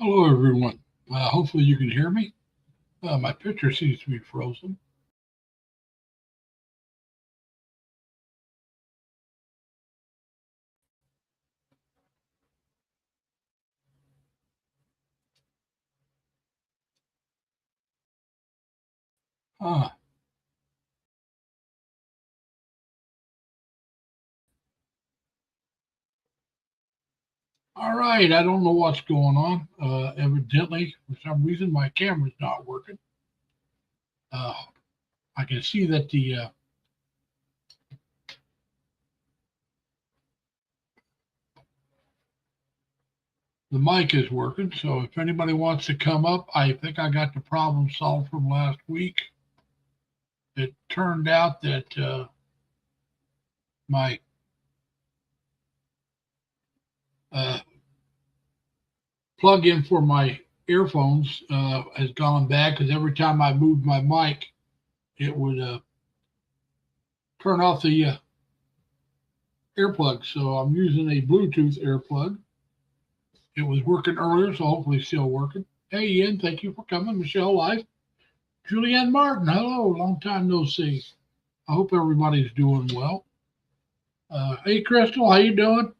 Hello, everyone. Hopefully you can hear me. My picture seems to be frozen. Ah, all right. I don't know what's going on. Evidently, for some reason, my camera's not working. Uh, I can see that the mic is working. So if anybody wants to come up, I think I got the problem solved from last week. It turned out that my uh, plug-in for my earphones has gone bad because every time I moved my mic, it would turn off the earplug. So I'm using a Bluetooth earplug. It was working earlier, so hopefully it's still working. Hey, Ian, thank you for coming. Michelle Life. Julianne Martin, hello. Long time no see. I hope everybody's doing well. Hey, Crystal, how you doing?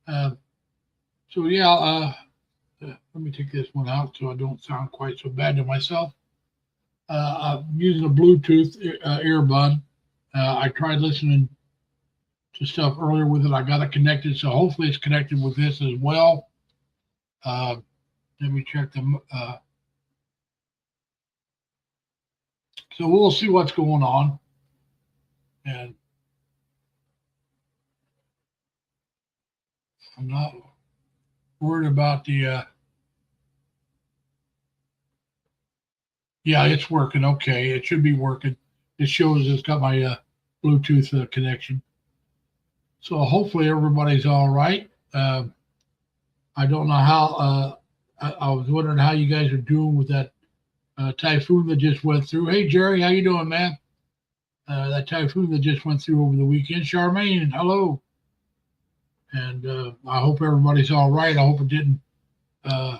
Uh, so, yeah, let me take this one out so I don't sound quite so bad to myself. I'm using a Bluetooth earbud. I tried listening to stuff earlier with it. I got it connected, so hopefully it's connected with this as well. Let me check them. So we'll see what's going on. And I'm not worried about yeah, it's working. Okay. It should be working. It shows it's got my Bluetooth connection. So hopefully everybody's all right. I don't know how, I was wondering how you guys are doing with that typhoon that just went through. Hey, Jerry, how you doing, man? That typhoon that just went through over the weekend. Charmaine, hello. And I hope everybody's all right. I hope it didn't uh,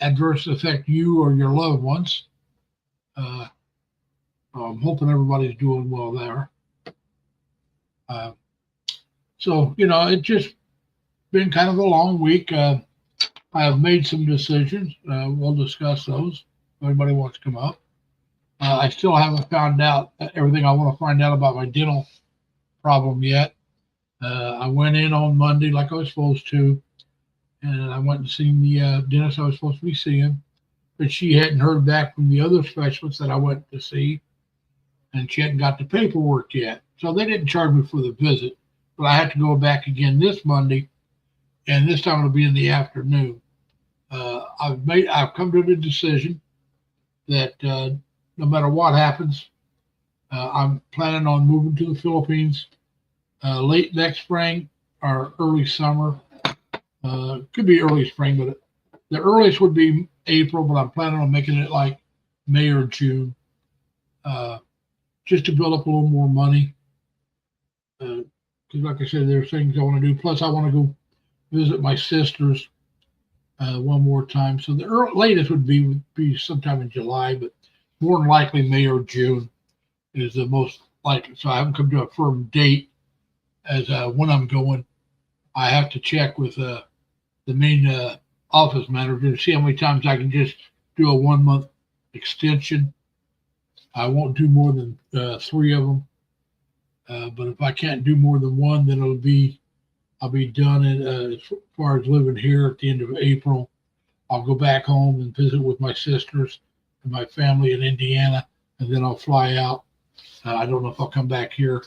adversely affect you or your loved ones. Uh, I'm hoping everybody's doing well there. Uh, so, it's just been kind of a long week. I have made some decisions. We'll discuss those. If anybody wants to come up. I still haven't found out everything I want to find out about my dental problem yet. I went in on Monday like I was supposed to, and I went and seen the dentist I was supposed to be seeing, but she hadn't heard back from the other specialist that I went to see, and she hadn't got the paperwork yet. So they didn't charge me for the visit, but I had to go back again this Monday, and this time it'll be in the afternoon. I've come to the decision that no matter what happens, I'm planning on moving to the Philippines late next spring or early summer. Could be early spring, but the earliest would be April, but I'm planning on making it like May or June, just to build up a little more money. Because, like I said, there's things I want to do. Plus, I want to go visit my sisters one more time. So the latest would be sometime in July, but more than likely May or June is the most likely. So I haven't come to a firm date as when I'm going. I have to check with the main office manager to see how many times I can just do a 1 month extension. I won't do more than 3 of them. But if I can't do more than one, then I'll be done as far as living here at the end of April. I'll go back home and visit with my sisters and my family in Indiana, and then I'll fly out. I don't know if I'll come back here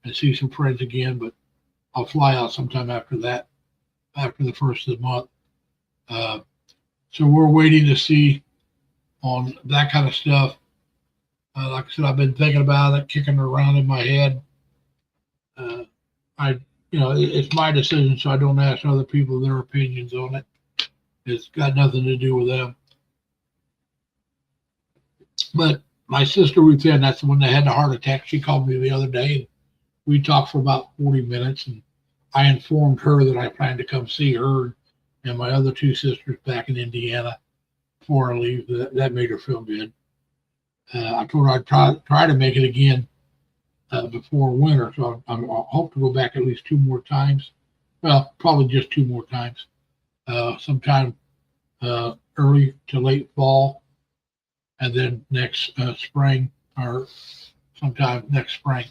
and see some friends again, but I'll fly out sometime after that, after the first of the month. So we're waiting to see on that kind of stuff. Like I said, I've been thinking about it, kicking it around in my head. I, it's my decision, so I don't ask other people their opinions on it. It's got nothing to do with them. But my sister Ruth Ann, that's the one that had the heart attack. She called me the other day. And we talked for about 40 minutes, and I informed her that I planned to come see her and my other two sisters back in Indiana before I leave. That made her feel good. I told her I'd try to make it again before winter, so I hope to go back at least 2 more times. Well, probably just 2 more times. Sometime early to late fall, and then next spring or sometime next spring.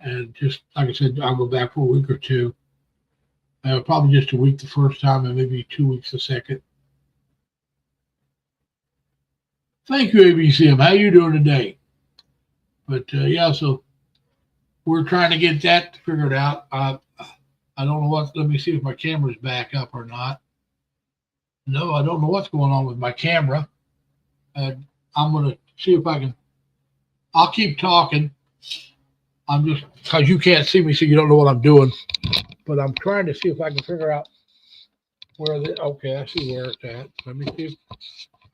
And just like I said, I'll go back for a week or two. Probably just a week the first time and maybe 2 weeks the second. Thank you, ABCM. How you doing today? But yeah, so we're trying to get that figured out. I don't know what. Let me see if my camera's back up or not. No, I don't know what's going on with my camera. I'm going to see if I can. I'll keep talking. I'm just because you can't see me, so you don't know what I'm doing. But I'm trying to see if I can figure out where the. Okay, I see where it's at. Let me see.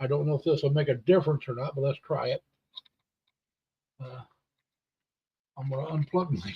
I don't know if this will make a difference or not, but let's try it. I'm going to unplug my.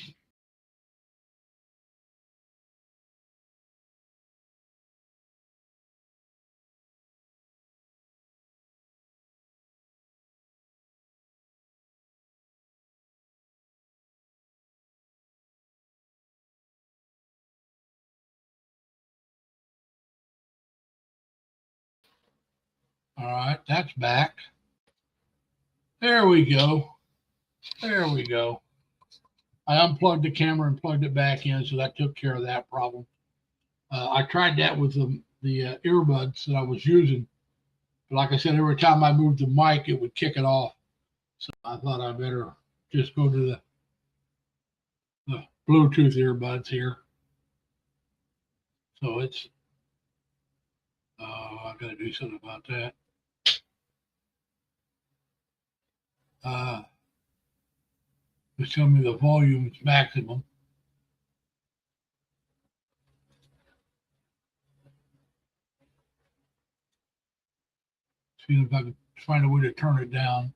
All right, that's back. There we go. There we go. I unplugged the camera and plugged it back in, so that took care of that problem. I tried that with the earbuds that I was using, but like I said, every time I moved the mic, it would kick it off. So I thought I better just go to the Bluetooth earbuds here. So it's, I got to do something about that. It's telling me the volume is maximum. See if I can find a way to turn it down.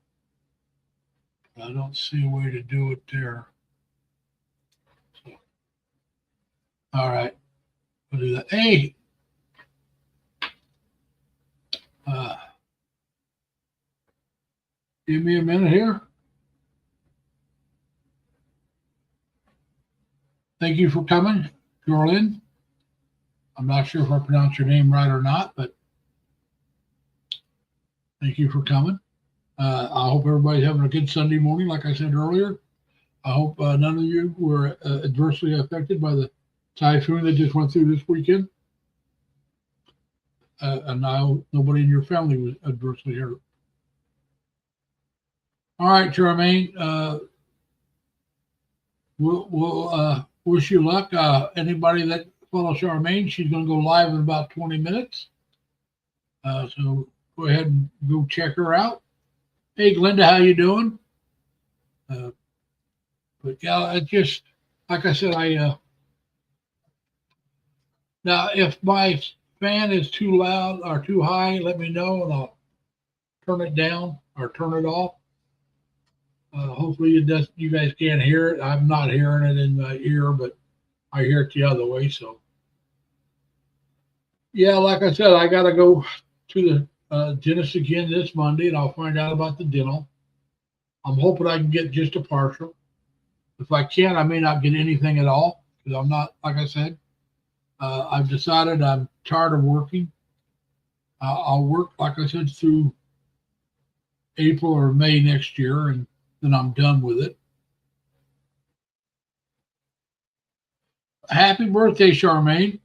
I don't see a way to do it there. So, all right, we'll do that. Hey, give me a minute here. Thank you for coming, Jorlyn. I'm not sure if I pronounced your name right or not, but thank you for coming. I hope everybody's having a good Sunday morning. Like I said earlier, I hope none of you were adversely affected by the typhoon that just went through this weekend. And now nobody in your family was adversely hurt. All right, Charmaine, we'll wish you luck. Anybody that follows Charmaine, she's going to go live in about 20 minutes. So go ahead and go check her out. Hey, Glenda, how you doing? But yeah, it just, like I said, now if my fan is too loud or too high, let me know and I'll turn it down or turn it off. Hopefully you guys can't hear it. I'm not hearing it in my ear, but I hear it the other way. So yeah, like I said, I got to go to the dentist again this Monday and I'll find out about the dental. I'm hoping I can get just a partial. If I can't, I may not get anything at all because I'm not, like I said, I've decided I'm tired of working. I'll work, like I said, through April or May next year, and then I'm done with it. Happy birthday, Charmaine.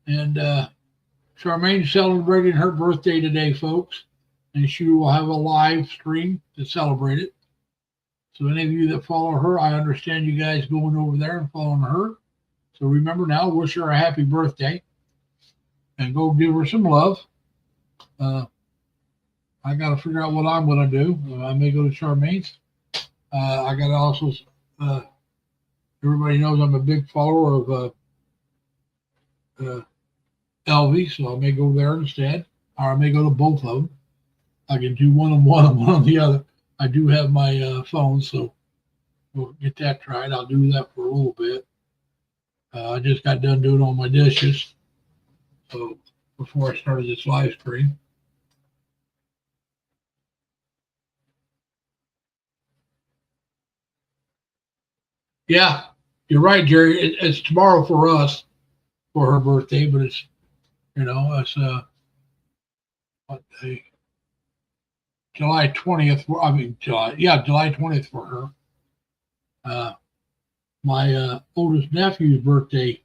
And Charmaine's celebrating her birthday today, folks, and she will have a live stream to celebrate it. So any of you that follow her, I understand you guys going over there and following her. So remember now, wish her a happy birthday and go give her some love. I got to figure out what I'm going to do. I may go to Charmaine's. I got to also, everybody knows I'm a big follower of LV, so I may go there instead, or I may go to both of them. I can do one on one and one on the other. I do have my phone, so we'll get that tried. I'll do that for a little bit. I just got done doing all my dishes. before I started this live stream. Yeah, you're right, Jerry. It's tomorrow for us for her birthday, but it's it's what day? July 20th. I mean July 20th for her. My oldest nephew's birthday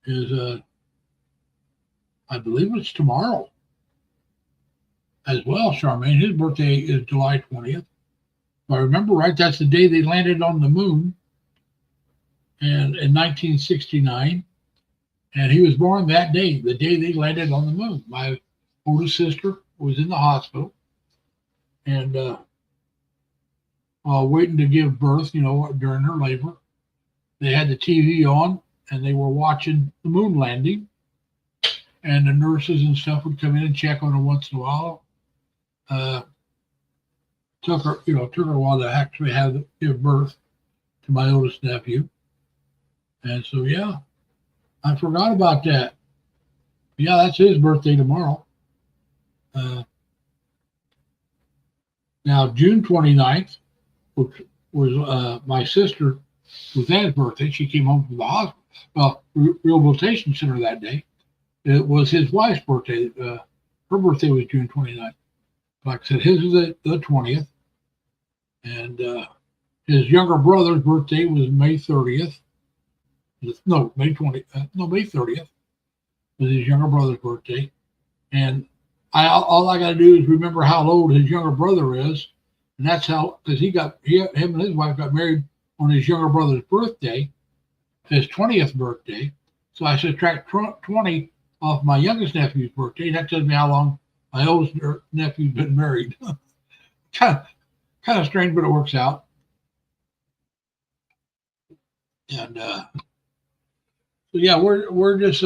is I believe it's tomorrow as well, Charmaine. His birthday is July 20th. If I remember right, that's the day they landed on the moon and in 1969. And he was born that day, the day they landed on the moon. My oldest sister was in the hospital and waiting to give birth, during her labor. They had the TV on and they were watching the moon landing. And the nurses and stuff would come in and check on her once in a while. Took her a while to actually give birth to my oldest nephew. And so, yeah, I forgot about that. Yeah, that's his birthday tomorrow. Now, June 29th, which was my sister Suzanne's birthday. She came home from the hospital, rehabilitation center that day. It was his wife's birthday. Her birthday was June 29th. Like I said, his is the 20th. And his younger brother's birthday was May 30th. No, May 30th was his younger brother's birthday. And all I got to do is remember how old his younger brother is. And that's how, because him and his wife got married on his younger brother's birthday, his 20th birthday. So I subtract 20 off my youngest nephew's birthday. That tells me how long my oldest nephew's been married. kind of strange, but it works out. And so yeah, we're just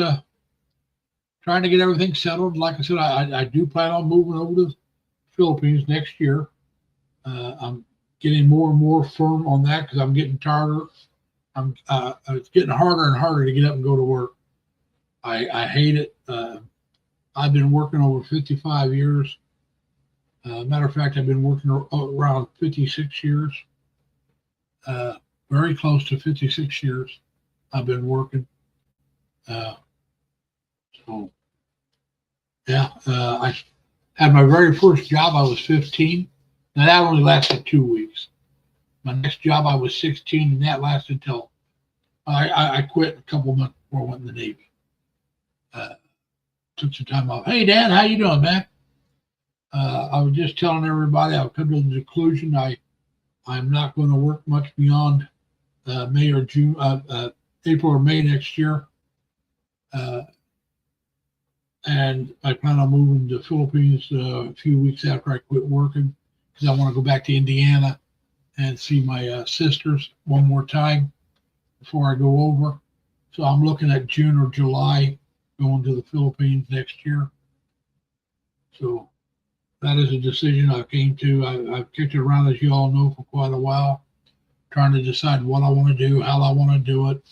trying to get everything settled. Like I said, I do plan on moving over to the Philippines next year. I'm getting more and more firm on that because I'm getting tired. It's getting harder and harder to get up and go to work. I hate it. I've been working over 55 years. Matter of fact, I've been working around 56 years. Very close to 56 years I've been working. So, yeah, I had my very first job. I was 15. Now that only lasted 2 weeks. My next job, I was 16, and that lasted until I quit a couple months before I went in the Navy. Took some time off. Hey, Dan, how you doing, man? I was just telling everybody I've come to the conclusion I'm not going to work much beyond May or June, April or May next year. And I plan on moving to the Philippines a few weeks after I quit working because I want to go back to Indiana and see my sisters one more time before I go over. So I'm looking at June or July going to the Philippines next year. So that is a decision I came to. I've kicked it around, as you all know, for quite a while, trying to decide what I want to do, how I want to do it.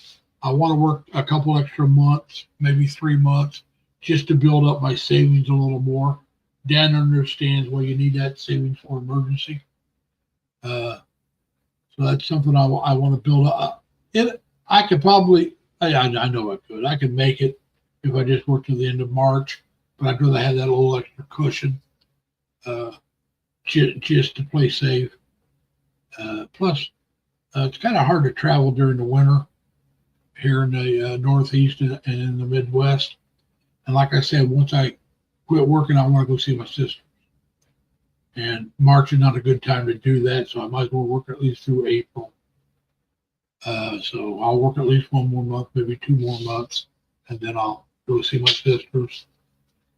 I want to work a couple extra months, maybe 3 months, just to build up my savings a little more. Dan understands why you need that savings for emergency. So that's something I want to build up. I could probably, I know I could. I could make it if I just worked to the end of March, but I'd rather have that little extra cushion just to play safe. Plus, it's kind of hard to travel during the winter here in the Northeast and in the Midwest. And like I said, once I quit working, I want to go see my sister. And March is not a good time to do that, so I might as well work at least through April. So I'll work at least 1 more month, maybe 2 more months, and then I'll go see my sisters,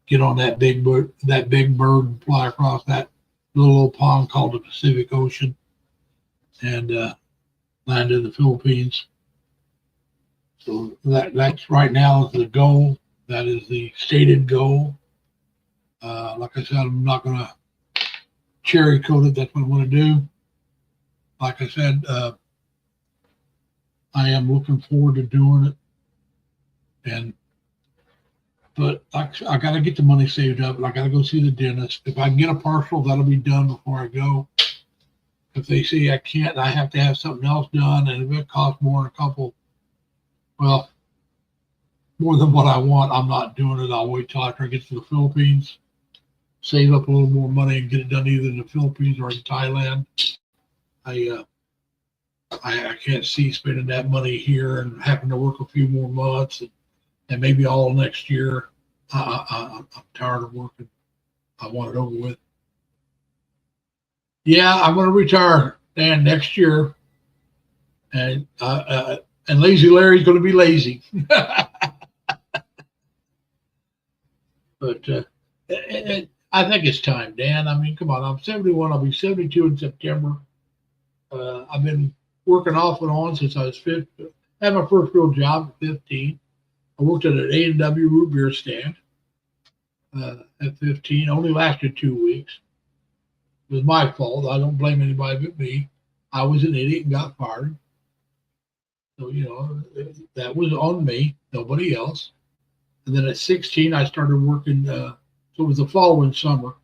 get on that big bird and fly across that little old pond called the Pacific Ocean and land in the Philippines. So that's right now the goal. That is the stated goal. Like I said, I'm not going to cherry coat it. That's what I want to do. Like I said, I am looking forward to doing it. And But I got to get the money saved up, and I got to go see the dentist. If I can get a partial, that'll be done before I go. If they say I can't, I have to have something else done, and if it costs more than a couple, well, more than what I want, I'm not doing it. I'll wait till after I get to the Philippines, save up a little more money, and get it done either in the Philippines or in Thailand. I can't see spending that money here and having to work a few more months and maybe all next year. I'm tired of working. I want it over with. Yeah, I'm going to retire, Dan, next year, and Lazy Larry's going to be lazy. But I think it's time, Dan. I mean, come on. I'm 71. I'll be 72 in September. I've been working off and on since I was 15. I had my first real job at 15. I worked at an A&W root beer stand at 15. Only lasted 2 weeks. It was my fault. I don't blame anybody but me. I was an idiot and got fired. So, that was on me, nobody else. And then at 16, I started working. So it was the following summer,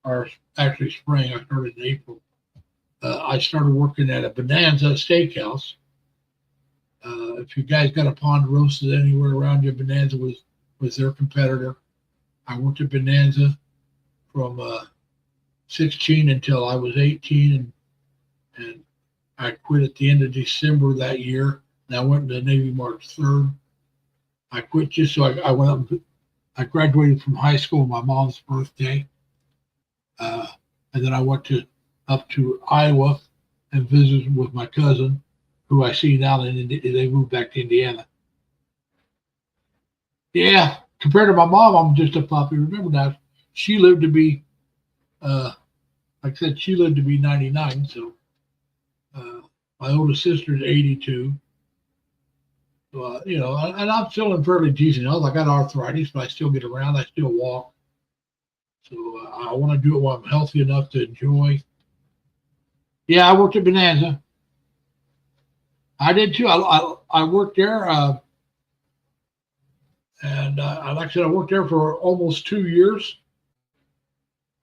or actually spring. I started in April. I started working at a Bonanza Steakhouse. If you guys got a Ponderosa anywhere around you, Bonanza was their competitor. I worked at Bonanza from 16 until I was 18, and I quit at the end of December that year. And I went to the Navy March 3rd. I quit just so I went up. I graduated from high school on my mom's birthday, and then I went up to Iowa and visited with my cousin, who I see now. And they moved back to Indiana. Yeah, compared to my mom, I'm just a puppy. Remember now, she lived to be, like I said, she lived to be 99. So my oldest sister is 82. And I'm feeling fairly decent health. I got arthritis, but I still get around. I still walk. So I want to do it while I'm healthy enough to enjoy. Yeah, I worked at Bonanza. I did too. I worked there, and like I said, I worked there for almost 2 years.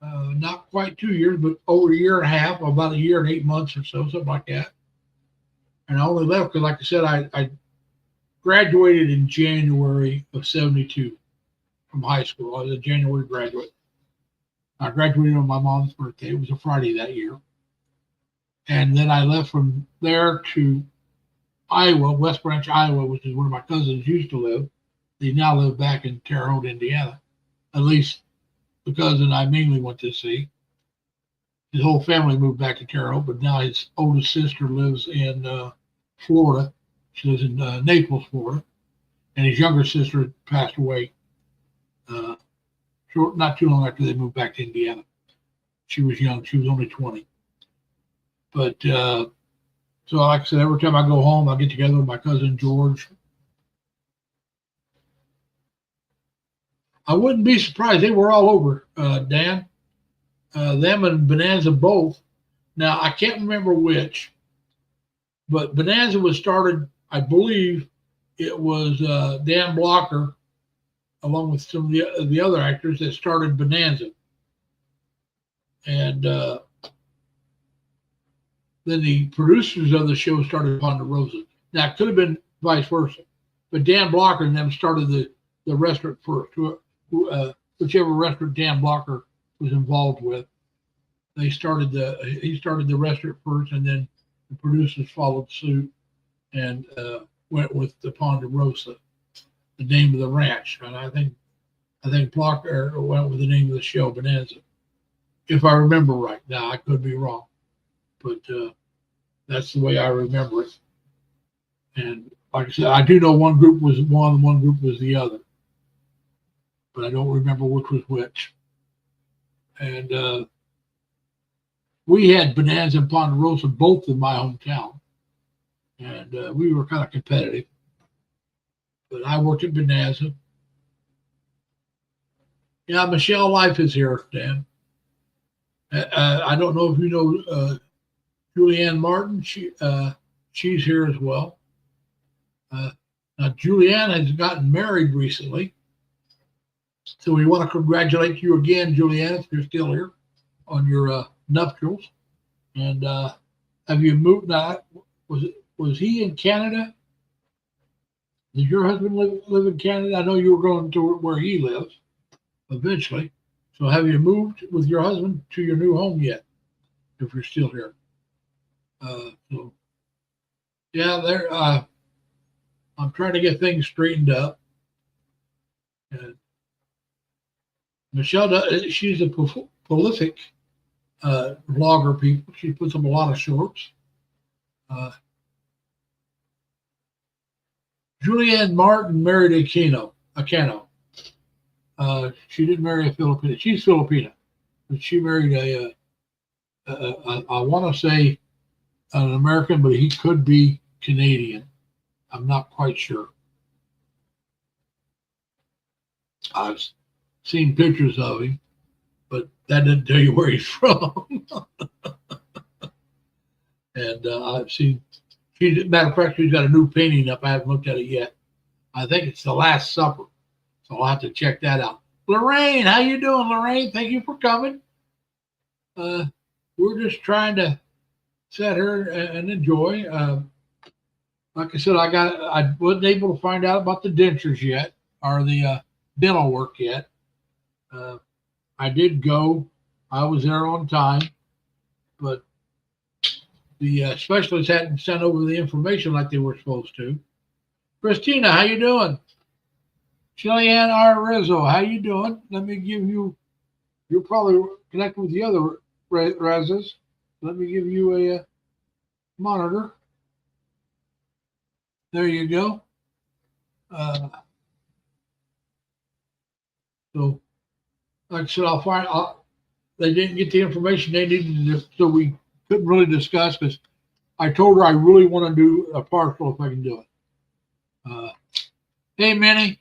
Not quite 2 years, but over a year and a half, about a year and 8 months or so, something like that. And I only left because, like I said, I graduated in January of 72 from high school. I was a January graduate. I graduated on my mom's birthday. It was a Friday that year. And then I left from there to Iowa, West Branch, Iowa, which is where my cousins used to live. They now live back in Terre Haute, Indiana. At least the cousin I mainly went to see. His whole family moved back to Terre Haute, but now his oldest sister lives in Florida. She lives in Naples, Florida. And his younger sister passed away not too long after they moved back to Indiana. She was young. She was only 20. But so like I said, every time I go home, I get together with my cousin George. I wouldn't be surprised. They were all over, Dan. Them and Bonanza both. Now, I can't remember which, but Bonanza was started, I believe it was Dan Blocker, along with some of the other actors that started Bonanza. And then the producers of the show started Ponderosa. Now, it could have been vice versa, but Dan Blocker and them started the restaurant first. Whichever restaurant Dan Blocker was involved with, he started the restaurant first, and then the producers followed suit and went with the Ponderosa, the name of the ranch. And I think Blocker went with the name of the show, Bonanza, if I remember right. Now, I could be wrong, but that's the way I remember it. And like I said, I do know one group was one group was the other, but I don't remember which was which. And we had Bonanza and Ponderosa both in my hometown, and we were kind of competitive. But I worked at Bonanza. Yeah, Michelle Life is here, Dan. I don't know if you know Julianne Martin. She's here as well. Now, Julianne has gotten married recently. So we want to congratulate you again, Julianne, if you're still here, on your nuptials. And have you moved? Now, was he in Canada? Did your husband live in Canada? I know you were going to where he lives eventually. So have you moved with your husband to your new home yet? If you're still here. So yeah, there. I'm trying to get things straightened up. And Michelle, she's a prolific vlogger. People, she puts up a lot of shorts. Julianne Martin married Aquino. She didn't marry a Filipina. She's Filipina, but she married I want to say an American, but he could be Canadian. I'm not quite sure. I've seen pictures of him, but that didn't tell you where he's from. And I've seen, matter of fact, she's got a new painting up. I haven't looked at it yet. I think it's The Last Supper. So I'll have to check that out. Lorraine, how you doing, Lorraine? Thank you for coming. We're just trying to sit here and enjoy. Like I said, I wasn't able to find out about the dentures yet, or the dental work yet. I did go. I was there on time, but the specialists hadn't sent over the information like they were supposed to. Christina, how you doing? Jillian R. Rizzo, how you doing? Let me give you. You're probably connected with the other Rezes. Let me give you a monitor. There you go. So, like I said, they didn't get the information they needed, so we couldn't really discuss, because I told her I really want to do a partial if I can do it. Hey, Minnie.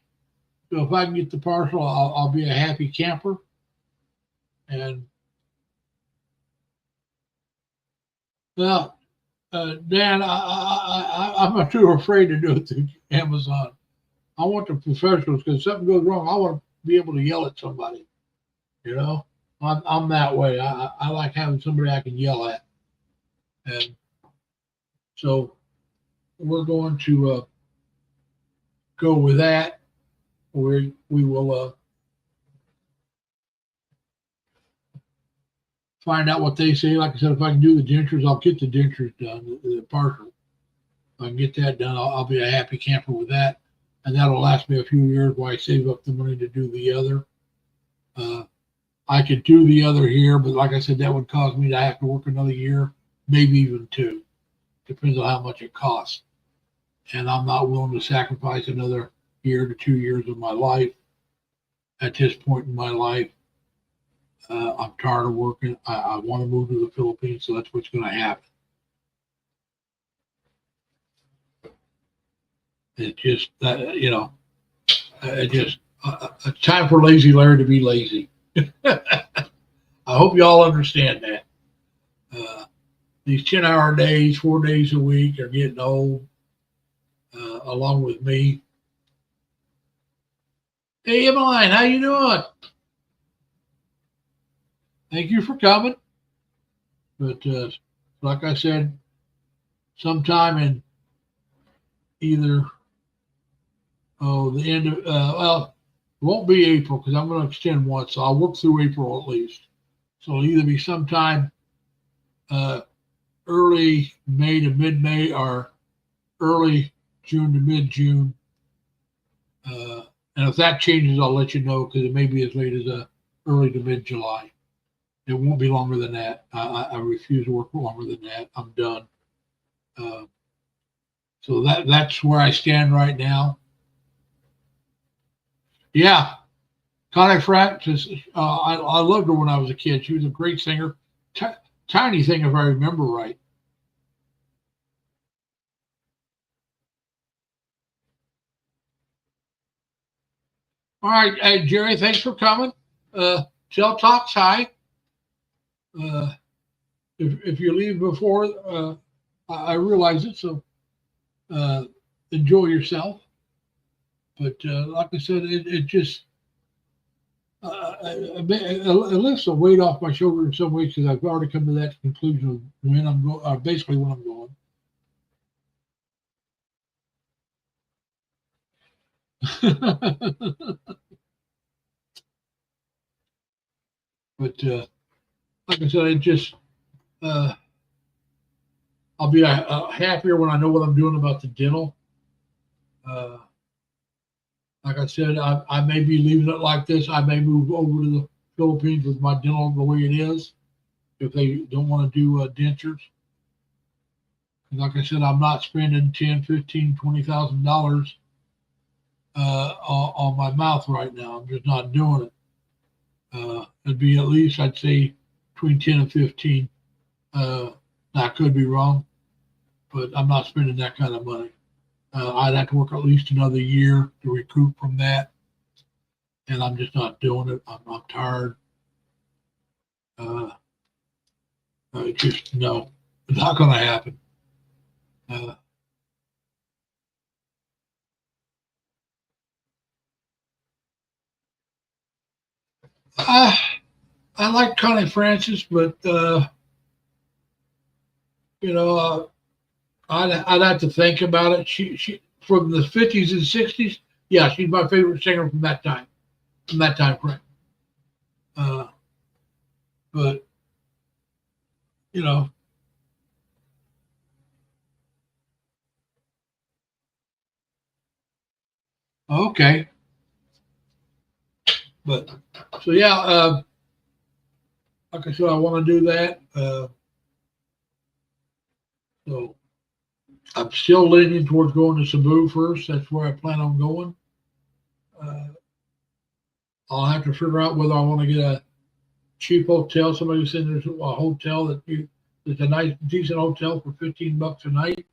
So if I can get the partial, I'll be a happy camper. And well, Dan, I'm not too afraid to do it through Amazon. I want the professionals, because if something goes wrong, I want to be able to yell at somebody. You know, I'm that way. I like having somebody I can yell at. And so we're going to go with that. We will find out what they say. Like I said, if I can do the dentures, I'll get the dentures done, the partial. If I can get that done, I'll be a happy camper with that. And that'll last me a few years while I save up the money to do the other. I could do the other here, but like I said, that would cause me to have to work another year, maybe even two. Depends on how much it costs. And I'm not willing to sacrifice another year to 2 years of my life at this point in my life. I'm tired of working. I want to move to the Philippines, so that's what's going to happen. It just, it's time for Lazy Larry to be lazy. I hope you all understand that. These 10-hour days, 4 days a week, are getting old, along with me. Hey, Emmeline, how you doing? Thank you for coming. But like I said, sometime in either the end of it won't be April, because I'm going to extend once, so I'll work through April at least. So it'll either be sometime early May to mid-May, or early June to mid-June. And if that changes, I'll let you know, because it may be as late as early to mid-July. It won't be longer than that. I refuse to work longer than that. I'm done. So that's where I stand right now. Yeah, Connie Francis. I loved her when I was a kid. She was a great singer. Tiny thing, if I remember right. All right, Jerry, thanks for coming. Tell Talks hi. If you leave before, I realize it, so enjoy yourself. But like I said, it just, it lifts the weight off my shoulder in some ways because I've already come to that conclusion of when I'm going, basically when I'm going. But like I said, it just I'll be happier when I know what I'm doing about the dental. Uh, like I said, I may be leaving it like this. I may move over to the Philippines with my dental the way it is if they don't want to do dentures. Like I said, I'm not spending 10, 15, $20,000 on my mouth right now. I'm just not doing it. It'd be at least, I'd say, between 10 and 15. I could be wrong, but I'm not spending that kind of money. I'd have to work at least another year to recoup from that, and I'm just not doing it. I'm tired. Just no, it's not going to happen. I I like Connie Francis, but you know, I'd have to think about it. She from the 50s and 60s. Yeah, she's my favorite singer from that time frame. Uh, but you know, okay. But so yeah, like I said, I want to do that. So I'm still leaning towards going to Cebu first. That's where I plan on going. Uh, I'll have to figure out whether I want to get a cheap hotel. Somebody said there's a hotel that's a nice, decent hotel for $15 a night.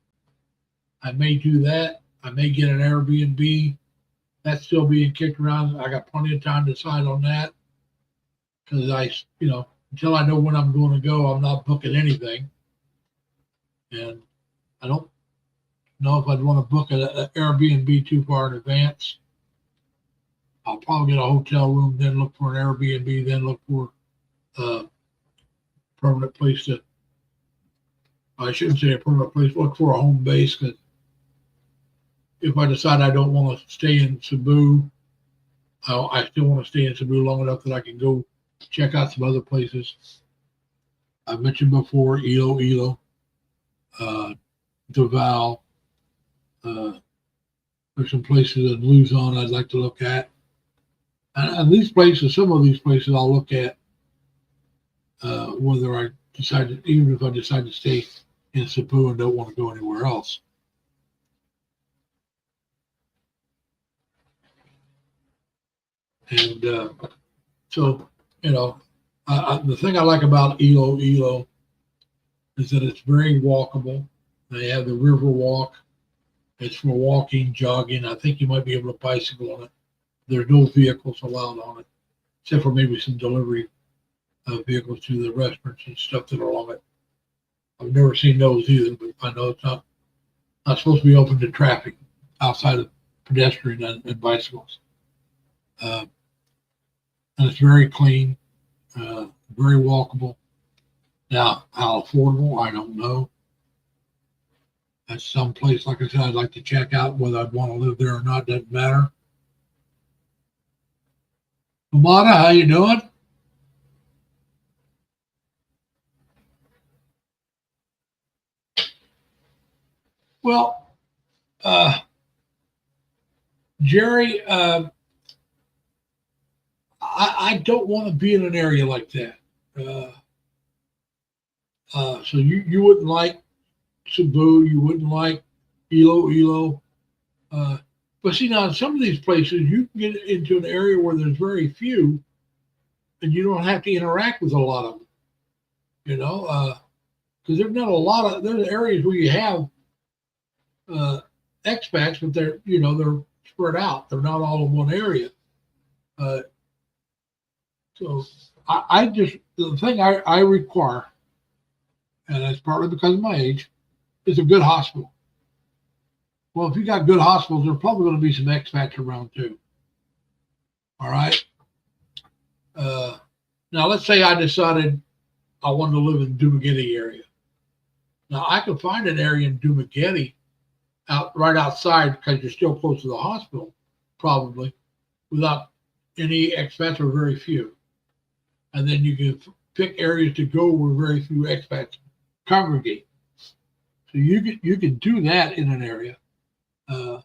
I may do that. I may get an Airbnb. That's still being kicked around. I got plenty of time to decide on that because until I know when I'm going to go, I'm not booking anything. And I don't know if I'd want to book an Airbnb too far in advance. I'll probably get a hotel room, then look for an Airbnb, then look for a permanent place to. I shouldn't say a permanent place. Look for a home base because if I decide I don't want to stay in Cebu, I still want to stay in Cebu long enough that I can go check out some other places. I mentioned before Iloilo, Davao. There's some places in Luzon I'd like to look at. And these places, some of these places I'll look at whether I decide to, even if I decide to stay in Cebu and don't want to go anywhere else. And so, the thing I like about Iloilo is that it's very walkable. They have the river walk. It's for walking, jogging. I think you might be able to bicycle on it. There's no vehicles allowed on it, except for maybe some delivery vehicles to the restaurants and stuff that are along it. I've never seen those either, but I know it's not supposed to be open to traffic outside of pedestrian and bicycles. And it's very clean, very walkable. Now, how affordable, I don't know. That's some place, like I said, I'd like to check out. Whether I'd want to live there or not doesn't matter. Amada, how you doing? Well, Jerry, I don't want to be in an area like that. So you wouldn't like Cebu, you wouldn't like Iloilo. But see, now in some of these places, you can get into an area where there's very few, and you don't have to interact with a lot of them. Because there's not a lot of there's areas where you have expats, but they're spread out. They're not all in one area. Uh, so I just the thing I require, and that's partly because of my age, is a good hospital. Well, if you got good hospitals, there's probably going to be some expats around too. All right. Uh, Now, let's say I decided I wanted to live in the Dumaguete area. Now, I could find an area in Dumaguete right outside because you're still close to the hospital, probably, without any expats or very few. And then you can pick areas to go where very few expats congregate. So you can do that in an area. Uh,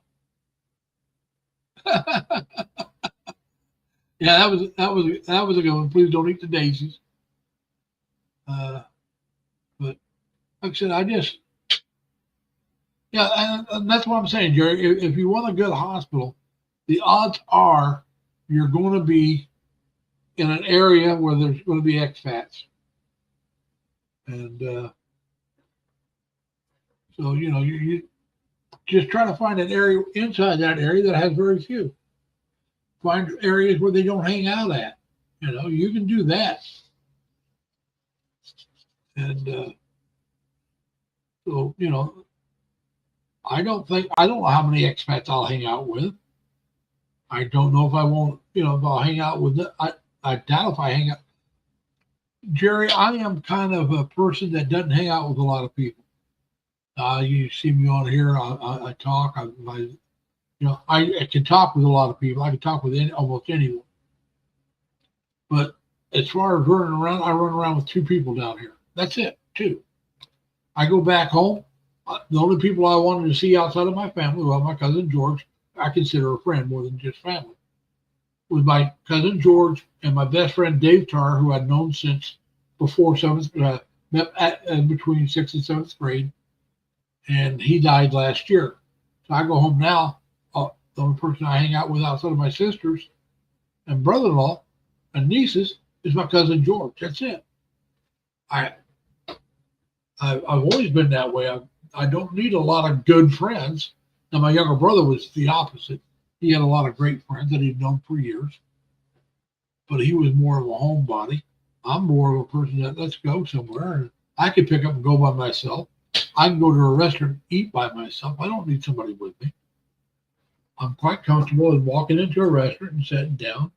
yeah, that was a good one. Please don't eat the daisies. Uh, but like I said, yeah, and that's what I'm saying, Jerry. If you want a good hospital, the odds are you're going to be in an area where there's going to be expats, and so you just try to find an area inside that area that has very few. Find areas where they don't hang out at. You can do that, and so I don't know how many expats I'll hang out with. I don't know if I won't, if I'll hang out with it. I doubt if I hang out. Jerry, I am kind of a person that doesn't hang out with a lot of people. You see me on here, I talk. I can talk with a lot of people. I can talk with almost anyone. But as far as running around, I run around with two people down here. That's it, two. I go back home. The only people I wanted to see outside of my family, well, my cousin George, I consider a friend more than just family, was my cousin George and my best friend Dave Tarr, who I'd known since before met between 6th and 7th grade, and he died last year. So I go home now. The only person I hang out with outside of my sisters and brother-in-law and nieces is my cousin George. That's it. I've always been that way. I don't need a lot of good friends. Now, my younger brother was the opposite. He had a lot of great friends that he'd known for years, but he was more of a homebody. I'm more of a person that let's go somewhere, and I can pick up and go by myself. I can go to a restaurant and eat by myself. I don't need somebody with me. I'm quite comfortable in walking into a restaurant and sitting down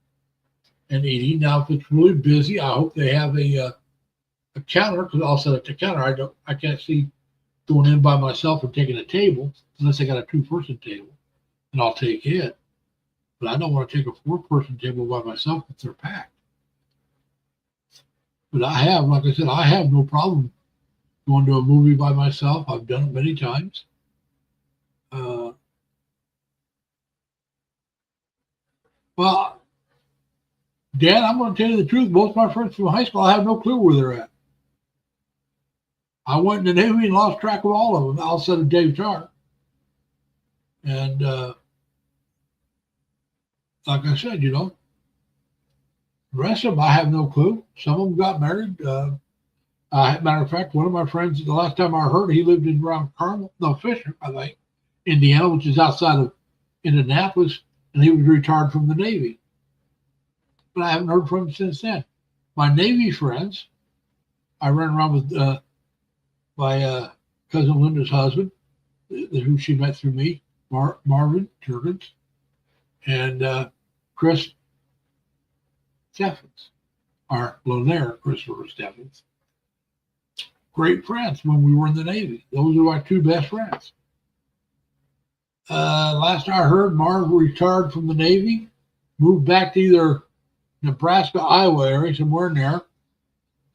and eating. Now, if it's really busy, I hope they have a counter, because I'll set up the counter. I can't see going in by myself and taking a table unless I got a 2-person table, and I'll take it. But I don't want to take a 4-person table by myself if they're packed. But like I said, I have no problem going to a movie by myself. I've done it many times. Well, Dad, I'm going to tell you the truth. Most of my friends from high school, I have no clue where they're at. I went in the Navy and lost track of all of them outside of Dave Tarr. And like I said, the rest of them, I have no clue. Some of them got married. Matter of fact, one of my friends, the last time I heard, he lived in around Fisher, I think, Indiana, which is outside of Indianapolis, and he was retired from the Navy. But I haven't heard from him since then. My Navy friends, I ran around with my cousin Linda's husband, who she met through me, Marvin Jurgens, and Chris Steffens, or Lonaire Christopher Steffens. Great friends when we were in the Navy. Those are my two best friends. Last I heard, Marv retired from the Navy, moved back to either Nebraska, Iowa area, somewhere in there,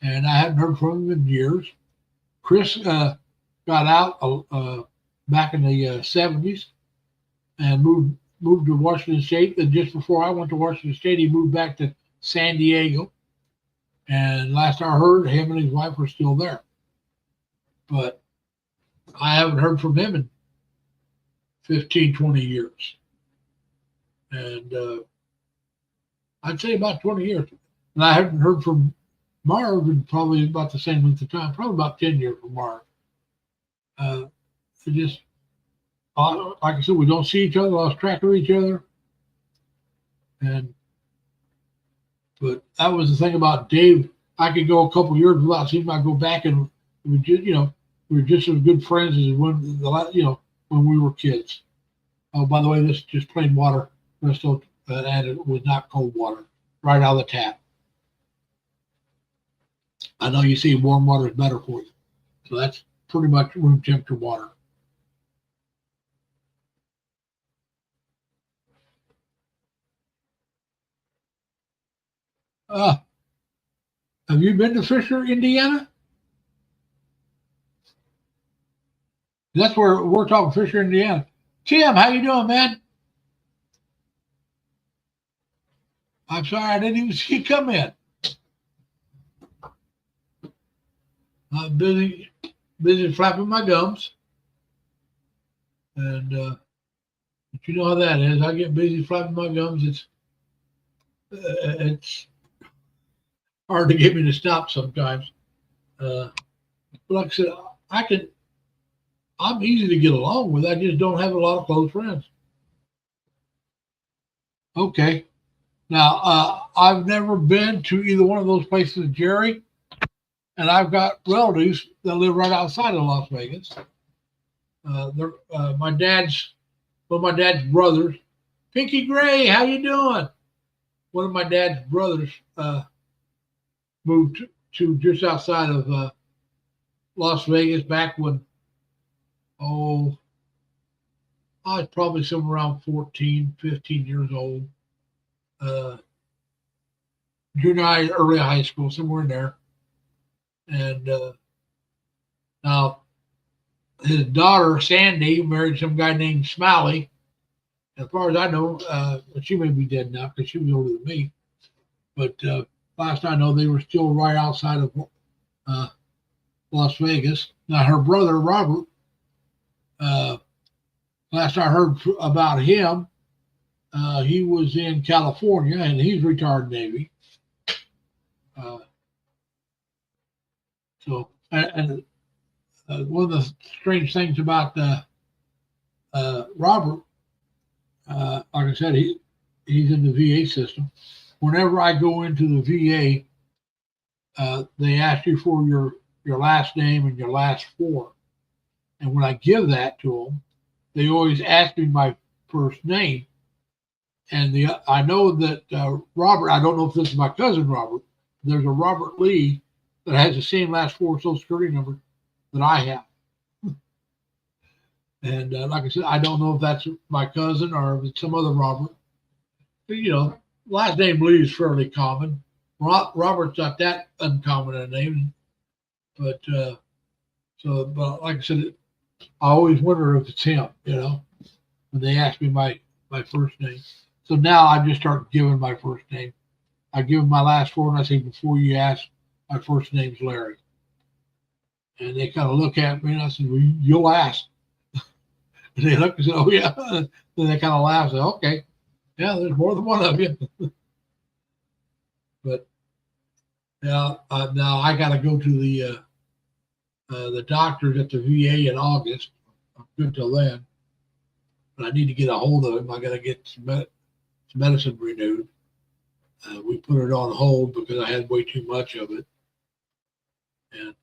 and I hadn't heard from him in years. Chris got out back in the 70s and moved to Washington State. And just before I went to Washington State, he moved back to San Diego. And last I heard, him and his wife were still there. But I haven't heard from him in 15, 20 years. And I'd say about 20 years. And I haven't heard from Marv in probably about the same length of time, probably about 10 years from Marv. Like I said, we don't see each other, lost track of each other. But that was the thing about Dave. I could go a couple years without seeing him. I go back and we were just as good friends as when we were kids. Oh, by the way, this is just plain water. And it was not cold water, right out of the tap. I know you say warm water is better for you. So that's pretty much room temperature water. Uh, have you been to Fisher, Indiana? That's where we're talking, Fisher, Indiana. Tim, how you doing, man? I'm sorry, I didn't even see you come in. I'm busy flapping my gums. And but you know how that is. I get busy flapping my gums. It's hard to get me to stop sometimes. Like I said, I can. I'm easy to get along with. I just don't have a lot of close friends. Okay. Now, I've never been to either one of those places, Jerry, and I've got relatives that live right outside of Las Vegas. My dad's one of my dad's brothers, Pinky Gray. How you doing? One of my dad's brothers moved to just outside of Las Vegas back when I was probably somewhere around 14, 15 years old. Junior high, early high school, somewhere in there. And now his daughter, Sandy, married some guy named Smiley. As far as I know, she may be dead now because she was older than me. But last I know, they were still right outside of Las Vegas. Now, her brother, Robert, last I heard about him, he was in California and he's retired Navy. And one of the strange things about Robert, like I said, he's in the VA system. Whenever I go into the VA, they ask you for your last name and your last four. And when I give that to them, they always ask me my first name. And I know that Robert, I don't know if this is my cousin Robert, there's a Robert Lee that has the same last four Social Security number that I have. And like I said, I don't know if that's my cousin or if it's some other Robert. But, last name Lee is fairly common. Robert's not that uncommon a name. But but like I said, I always wonder if it's him, when they ask me my first name. So now I just start giving my first name. I give them my last four and I say, before you ask, my first name's Larry. And they kind of look at me and I said, well, you'll ask. And they look and say, oh, yeah. Then they kind of laugh and say, okay, yeah, there's more than one of you. But now I got to go to the doctors at the VA in August. I'm good till then. But I need to get a hold of him. I got to get some medicine renewed. We put it on hold because I had way too much of it. And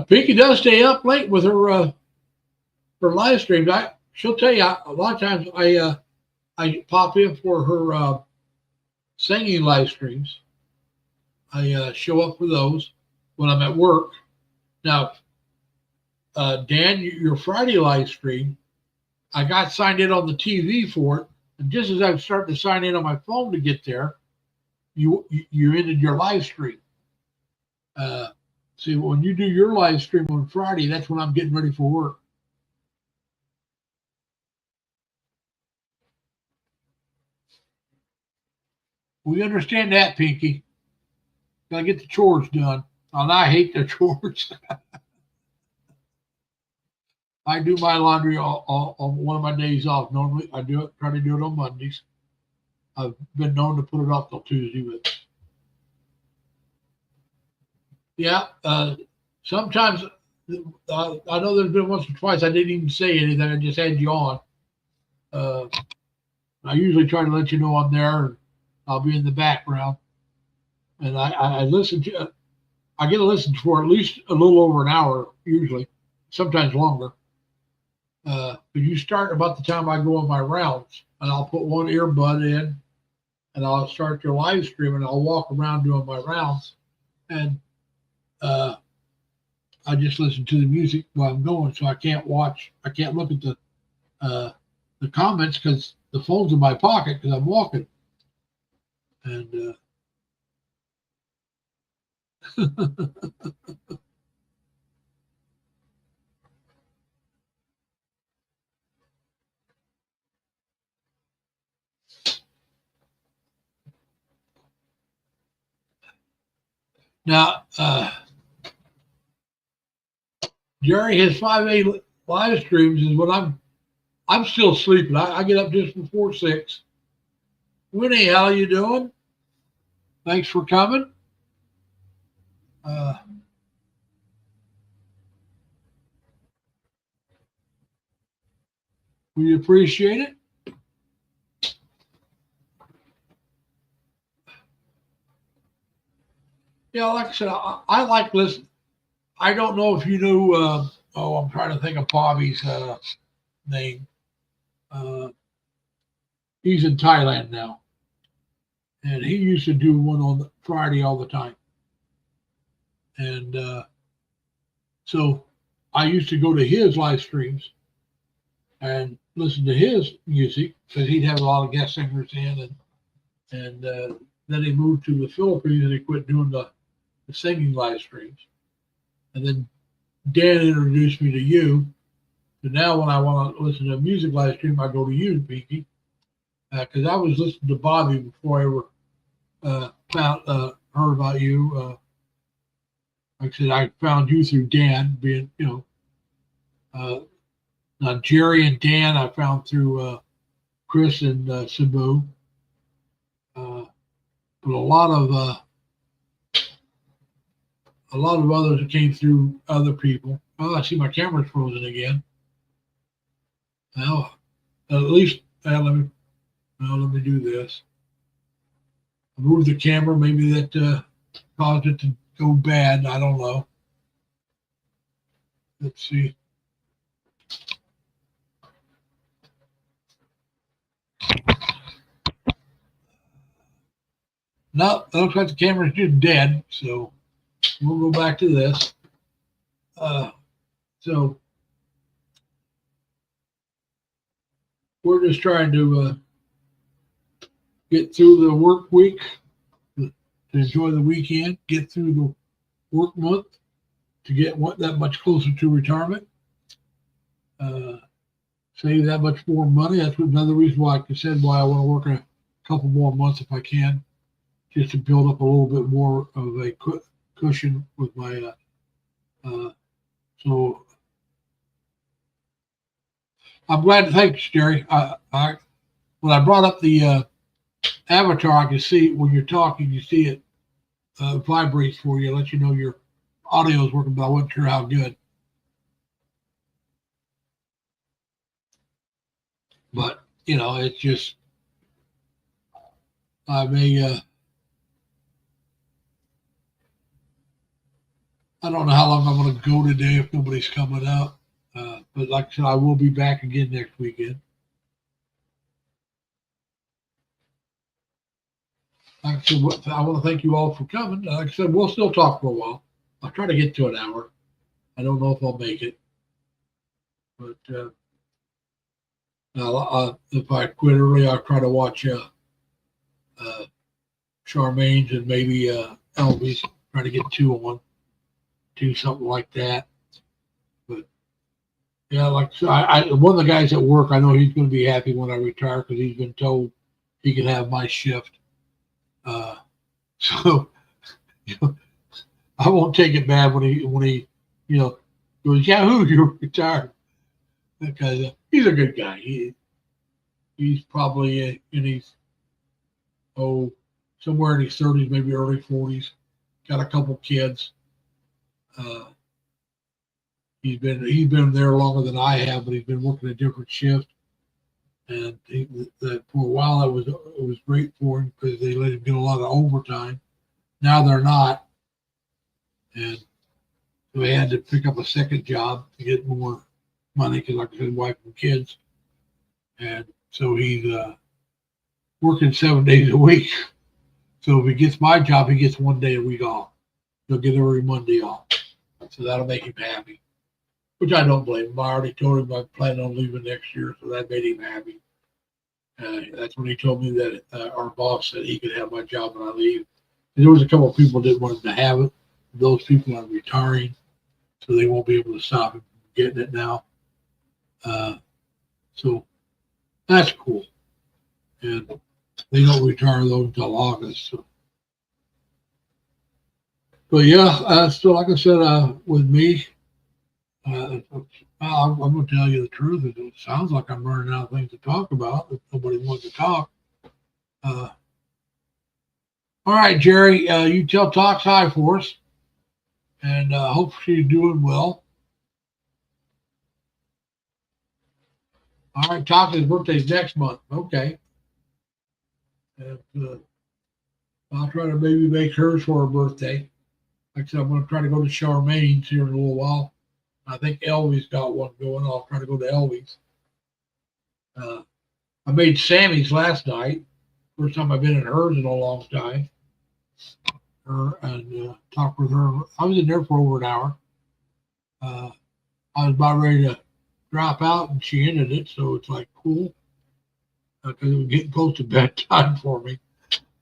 Pinky does stay up late with her live streams. She'll tell you a lot of times I pop in for her singing live streams. I show up for those when I'm at work. Now, Dan, your Friday live stream, I got signed in on the TV for it, and just as I was starting to sign in on my phone to get there, you ended your live stream. See, when you do your live stream on Friday, that's when I'm getting ready for work. We understand that, Pinky. Gotta get the chores done. And I hate the chores. I do my laundry on one of my days off. Normally, try to do it on Mondays. I've been known to put it off till Tuesday, but yeah, sometimes I know there's been once or twice I didn't even say anything. I just had you on. I usually try to let you know I'm there, and I'll be in the background. And I listen to. I get to listen for at least a little over an hour, usually, sometimes longer. But you start about the time I go on my rounds, and I'll put one earbud in, and I'll start your live stream, and I'll walk around doing my rounds, and I just listen to the music while I'm going, so I can't look at the comments because the phone's in my pocket because I'm walking, and now Jerry, his 5A live streams is when I'm still sleeping. I get up just before 6. Winnie, how you doing? Thanks for coming. We appreciate it. Yeah, like I said, I like listening. I don't know if you knew. I'm trying to think of Bobby's name. He's in Thailand now, and he used to do one on Friday all the time. And so I used to go to his live streams and listen to his music because he'd have a lot of guest singers in, and then he moved to the Philippines and he quit doing the singing live streams. And then Dan introduced me to you. So now when I want to listen to a music live stream, I go to you, Pinky, because I was listening to Bobby before I ever heard about you. Like I said, I found you through Dan, being, now Jerry and Dan I found through Chris and Sabu. But a lot of others that came through other people. Oh, I see my camera's frozen again. Well, at least let me do this. I moved the camera. Maybe that caused it to go bad. I don't know. Let's see. No, it looks like the camera's just dead. So we'll go back to this. So we're just trying to get through the work week, to enjoy the weekend, get through the work month, to get that much closer to retirement, save that much more money. That's another reason why, like I said, why I want to work a couple more months if I can, just to build up a little bit more of a cushion with my. So I'm glad to thanks, Jerry. When I brought up the avatar, I can see when you're talking, you see it vibrates for you, let you know your audio is working, but I wasn't sure how good. But it's just I may I don't know how long I'm going to go today if nobody's coming up. But like I said, I will be back again next weekend. Like I said, I want to thank you all for coming. Like I said, we'll still talk for a while. I'll try to get to an hour. I don't know if I'll make it. But if I quit early, I'll try to watch Charmaine's and maybe Elvis. Try to get 2 on, do something like that. But yeah, like so one of the guys at work, I know he's going to be happy when I retire because he's been told he can have my shift. So I won't take it bad when he goes, Yahoo, you're retired, because he's a good guy. He's probably in his somewhere in his 30s, maybe early 40s. Got a couple kids. He's been there longer than I have, but he's been working a different shift. And for a while, it was great for him because they let him get a lot of overtime. Now they're not, and so he had to pick up a second job to get more money because, like I said, wife and kids. And so he's working 7 days a week. So if he gets my job, he gets 1 day a week off. He'll get every Monday off. So that'll make him happy, which I don't blame him. I already told him I plan on leaving next year, so that made him happy. That's when he told me that our boss said he could have my job when I leave. And there was a couple of people that didn't want him to have it. Those people are retiring, so they won't be able to stop him from getting it now. So that's cool. And they don't retire those until August. So. But yeah, so like I said, with me, I'm going to tell you the truth. It sounds like I'm running out of things to talk about if nobody wants to talk. All right, Jerry, you tell Tox hi for us, and hope she's doing well. All right, Tox's birthday's next month. Okay. And, I'll try to maybe make hers for her birthday. Like I said, I'm going to try to go to Charmaine's here in a little while. I think Elvie's got one going. I'll try to go to Elvie's. I made Sammy's last night. First time I've been in hers in a long time. And talked with her. I was in there for over an hour. I was about ready to drop out, and she ended it. So it's like cool because it was getting close to bedtime for me.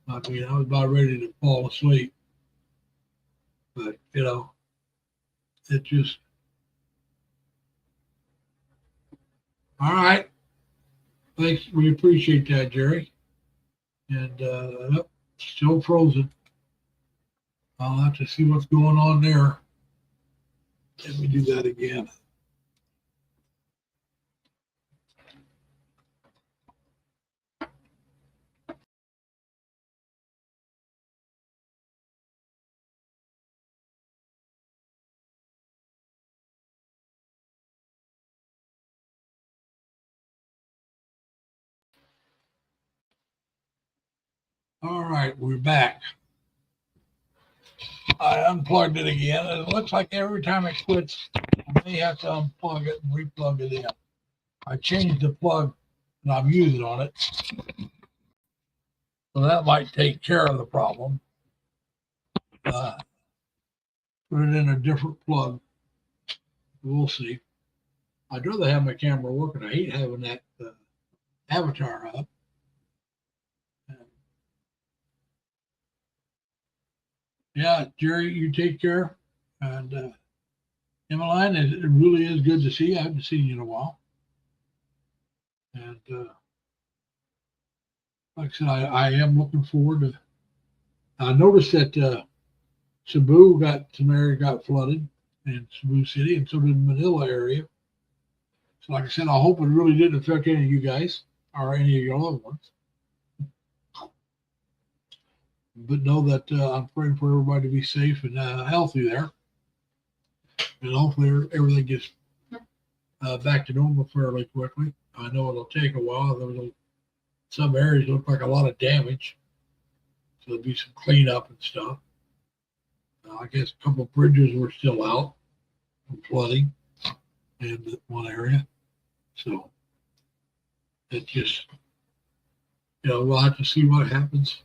I mean, I was about ready to fall asleep. But, you know, it just. All right. Thanks. We appreciate that, Jerry. And still frozen. I'll have to see what's going on there. Let me do that again. All right, we're back. I unplugged it again. It looks like every time it quits, I may have to unplug it and replug it in. I changed the plug that I'm using on it. So that might take care of the problem. Put it in a different plug. We'll see. I'd rather have my camera working. I hate having that avatar up. Yeah, Jerry, you take care. And Emmeline, it really is good to see you. I haven't seen you in a while. And like I said, I am looking forward to. I noticed that Cebu some area got flooded in Cebu City, and so did the Manila area. So, like I said, I hope it really didn't affect any of you guys or any of your loved ones. But know that I'm praying for everybody to be safe and healthy there. And hopefully everything gets back to normal fairly quickly. I know it'll take a while. Some areas look like a lot of damage. So there'll be some cleanup and stuff. I guess a couple of bridges were still out from flooding in one area. So it just, we'll have to see what happens.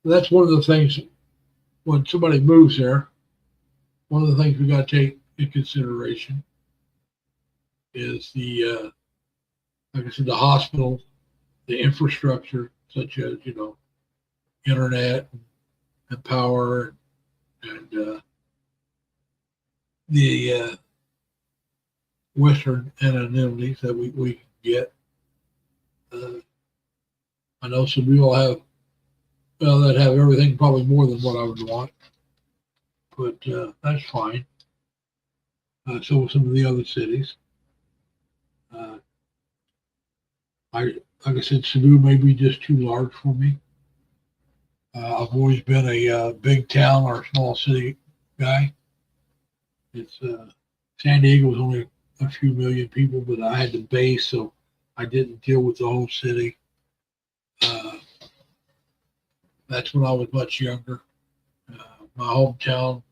That's one of the things when somebody moves there, one of the things we got to take in consideration is the, like I said, the hospital, the infrastructure, such as, internet and power and the Western anonymity that we get. I know some people that have everything probably more than what I would want, but that's fine. So some of the other cities. Like I said, Cebu may be just too large for me. I've always been a big town or small city guy. It's San Diego was only a few million people, but I had the base, so I didn't deal with the whole city. That's when I was much younger. My hometown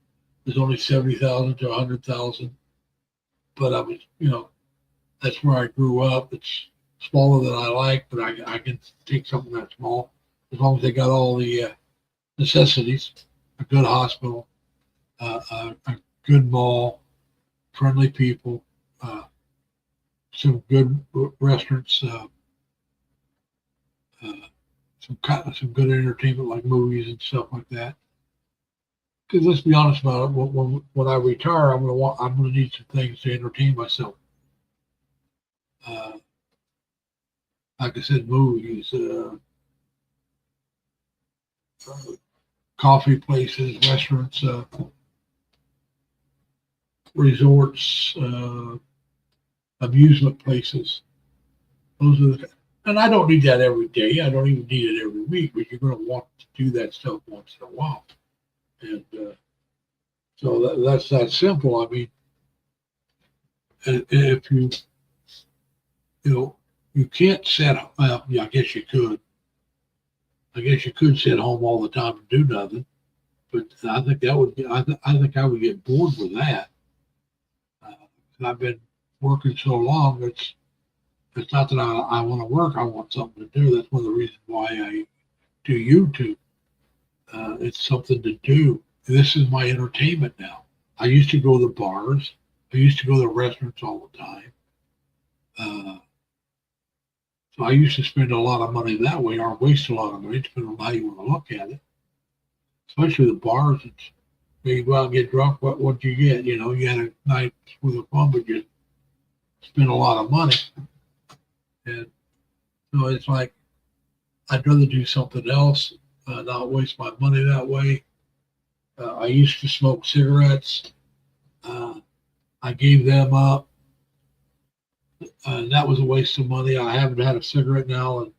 was only 70,000 to 100,000, but I was, that's where I grew up. It's smaller than I like, but I can take something that small as long as they got all the necessities: a good hospital, a good mall, friendly people, some good restaurants, uh, some good entertainment like movies and stuff like that. Because let's be honest about it, when I retire, I'm gonna need some things to entertain myself. Uh, like I said, movies, coffee places, restaurants, resorts, amusement places. Those are and I don't need that every day. I don't even need it every week, but you're going to want to do that stuff once in a while. And so that's that simple. I mean, if you can't sit. Well, yeah, I guess you could. I guess you could sit home all the time and do nothing. But I think that would. I think I would get bored with that. I've been working so long. It's not that I want to work. I want something to do. That's one of the reasons why I do YouTube. It's something to do. This is my entertainment now. I used to go to the bars. I used to go to the restaurants all the time. So I used to spend a lot of money that way, or waste a lot of money, depending on how you want to look at it. Especially the bars. It's you go out and get drunk. What you get? You had a night with a fun, but you spend a lot of money. And so it's like I'd rather do something else, not waste my money that way. I used to smoke cigarettes. I gave them up. That was a waste of money. I haven't had a cigarette now in,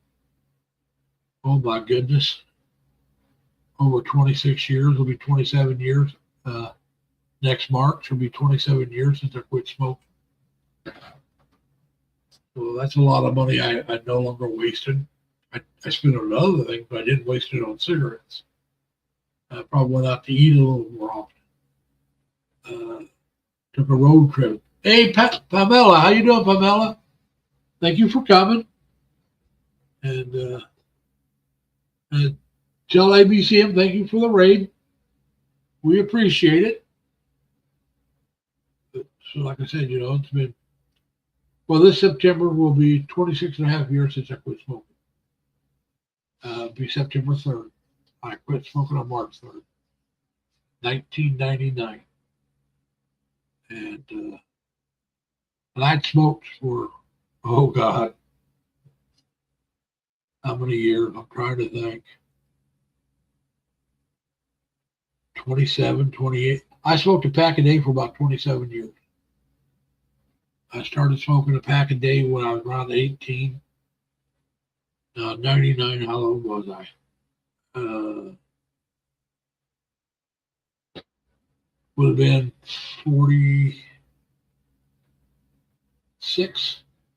oh my goodness, over 26 years. It'll be 27 years. Next March will be 27 years since I quit smoking. So that's a lot of money I no longer wasted. I spent it on other things, but I didn't waste it on cigarettes. I probably went out to eat a little more often. Took a road trip. Hey, Pamela, how you doing, Pamela? Thank you for coming. And tell ABCM thank you for the raid. We appreciate it. So like I said, it's been, well, this September will be 26 and a half years since I quit smoking. It'll be September 3rd. I quit smoking on March 3rd, 1999. And I'd smoked for, oh God, how many years? I'm trying to think. 27, 28. I smoked a pack a day for about 27 years. I started smoking a pack a day when I was around 18. 99, how old was I? Would have been 46.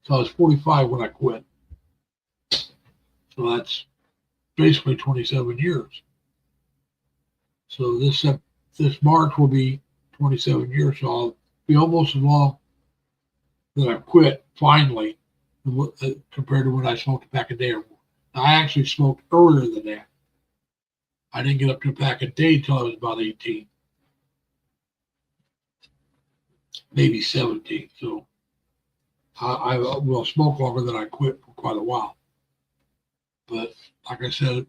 So I was 45 when I quit. So that's basically 27 years. So this March will be 27 years. So I'll be almost as long that I quit finally compared to when I smoked a pack a day or more. I actually smoked earlier than that. I didn't get up to a pack a day until I was about 18, maybe 17. So I will smoke longer than I quit for quite a while. But like I said,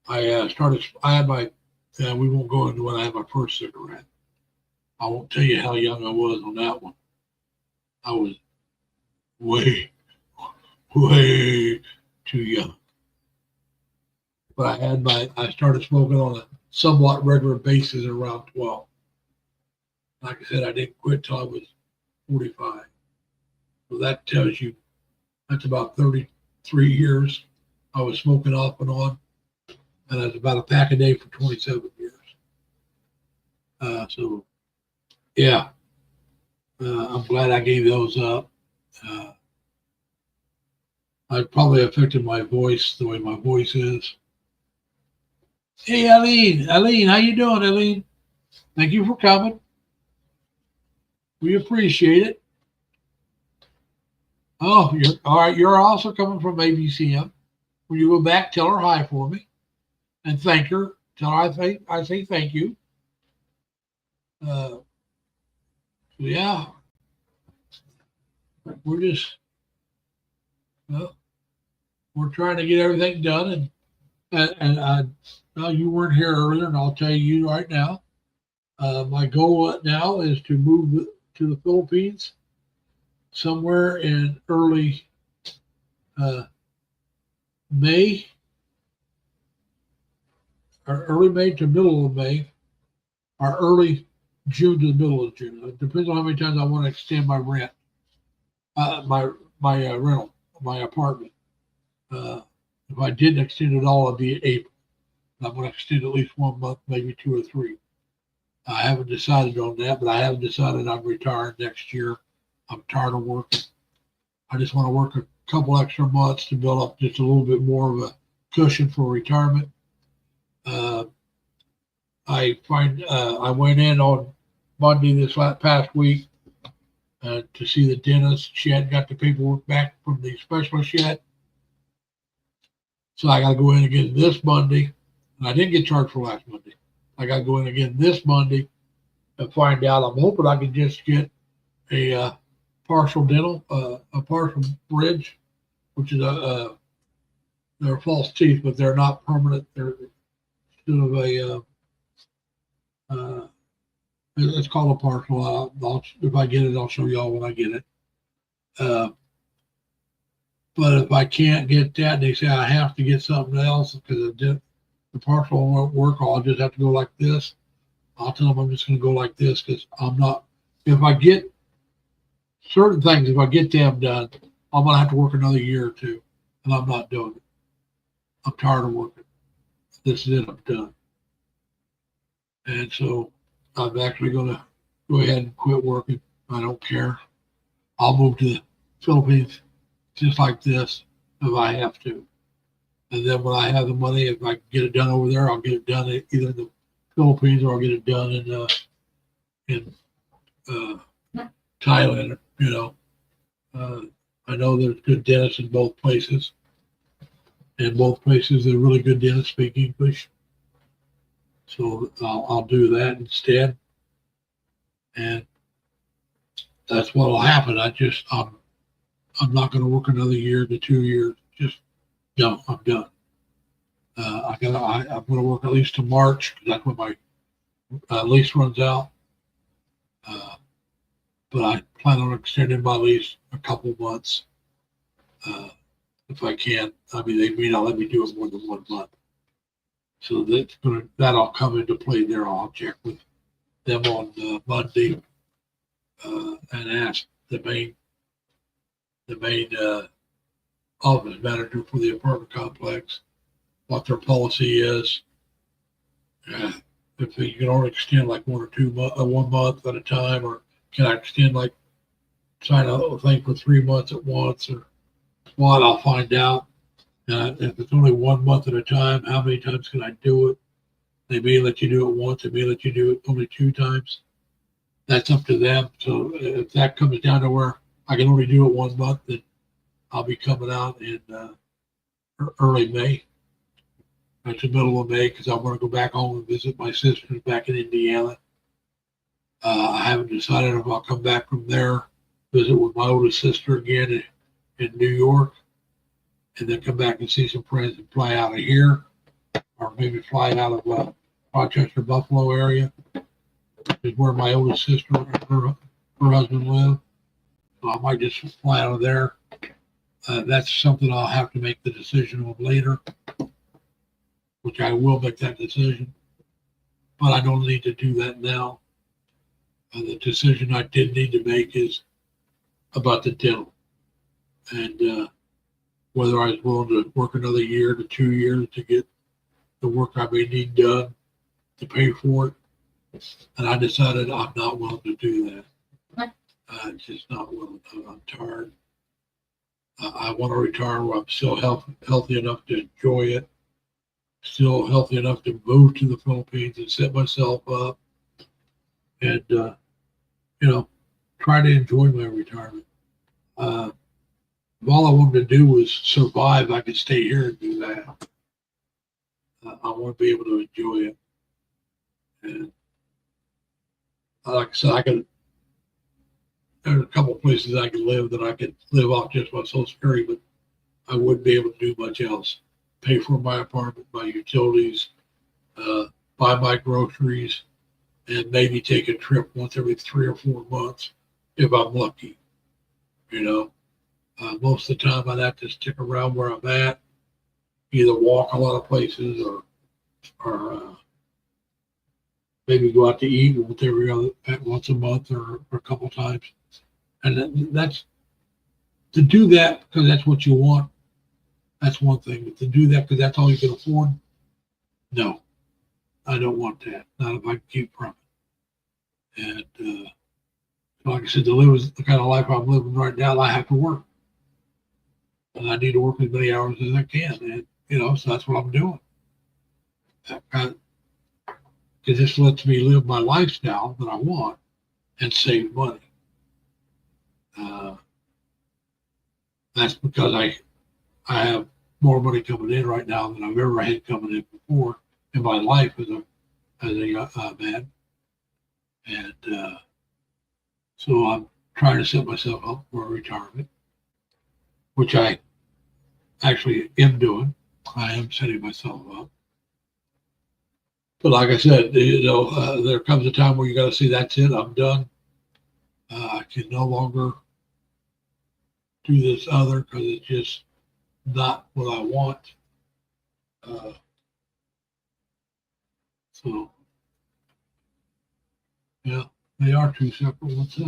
I had my, we won't go into when I had my first cigarette. I won't tell you how young I was on that one. I was way too young. But I started smoking on a somewhat regular basis at around 12. Like I said, I didn't quit till I was 45. So that tells you that's about 33 years I was smoking off and on. And I was about a pack a day for 27 years. So, yeah, I'm glad I gave those up. I probably affected my voice the way my voice is. Hey, Eileen, how you doing, Eileen? Thank you for coming. We appreciate it. Oh, you're all right. You're also coming from ABCM. When you go back, tell her hi for me and thank her. Tell her I say thank you. Yeah, we're just well, we're trying to get everything done, and no, you weren't here earlier, and I'll tell you right now. My goal now is to move to the Philippines somewhere in early uh, May, or early May to middle of May, or early June to the middle of June. It depends on how many times I want to extend my rent, my rental, my apartment. Uh, if I didn't extend it all, it'd be April. I'm going to extend at least 1 month, maybe 2 or 3. I haven't decided on that, but I have decided I'm retiring next year. I'm tired of working. I just want to work a couple extra months to build up just a little bit more of a cushion for retirement. Uh, I went in on Monday this past week to see the dentist. She hadn't got the paperwork back from the specialist yet. So I got to go in again this Monday. And I didn't get charged for last Monday. I got to go in again this Monday and find out. I'm hoping I can just get a partial dental, a partial bridge, which is they're false teeth, but they're not permanent. They're sort of it's called a partial. If I get it, I'll show y'all when I get it. But if I can't get that, they say I have to get something else because the partial won't work. I'll just have to go like this. I'll tell them I'm just going to go like this because I'm not. If I get certain things, if I get them done, I'm going to have to work another year or 2, and I'm not doing it. I'm tired of working. This is it. I'm done. And so I'm actually going to go ahead and quit working. I don't care. I'll move to the Philippines just like this if I have to. And then when I have the money, if I can get it done over there, I'll get it done either in the Philippines or I'll get it done in Thailand. I know there's good dentists in both places. In both places, they're really good dentists speak English. So I'll do that instead. And that's what will happen. I'm not going to work another year to 2 years. Just no, I'm done. I'm going to work at least to March because that's when my lease runs out. But I plan on extending my lease a couple months if I can. I mean, they may not let me do it more than 1 month. So that'll come into play there. I'll check with them on Monday and ask the main office manager for the apartment complex what their policy is. If you can only extend like 1 or 2 1 month at a time, or can I extend sign a thing for 3 months at once, or what? I'll find out. If it's only 1 month at a time, how many times can I do it? They may let you do it once. They may let you do it only 2 times. That's up to them. So if that comes down to where I can only do it 1 month, then I'll be coming out in early May. That's the middle of May because I want to go back home and visit my sisters back in Indiana. I haven't decided if I'll come back from there, visit with my oldest sister again in New York, and then come back and see some friends and fly out of here, or maybe fly out of Rochester, Buffalo area, is where my oldest sister and her husband live. So I might just fly out of there. That's something I'll have to make the decision on later, which I will make that decision, but I don't need to do that now. The decision I did need to make is about the dental and whether I was willing to work another year to 2 years to get the work I may need done to pay for it. And I decided I'm not willing to do that. I'm just not willing. I'm tired. I want to retire where I'm still healthy enough to enjoy it, still healthy enough to move to the Philippines and set myself up and, try to enjoy my retirement. If all I wanted to do was survive, I could stay here and do that. I want to be able to enjoy it. And like I said, there's a couple of places I could live that I could live off just my Social Security, but I wouldn't be able to do much else. Pay for my apartment, my utilities, buy my groceries, and maybe take a trip once every 3 or 4 months if I'm lucky. Most of the time I'd have to stick around where I'm at, either walk a lot of places or maybe go out to eat once a month or a couple times. And that's to do that because that's what you want. That's one thing. But to do that because that's all you can afford, no, I don't want that. Not if I can keep from it. And like I said, to live the kind of life I'm living right now, I have to work. And I need to work as many hours as I can. And, so that's what I'm doing. Because this lets me live my lifestyle that I want and save money. That's because I have more money coming in right now than I've ever had coming in before in my life as a man. And so I'm trying to set myself up for retirement, which I actually am doing. I am setting myself up. But like I said, there comes a time where you got to see that's it. I'm done. I can no longer do this other because it's just not what I want. So, yeah, they are two separate ones.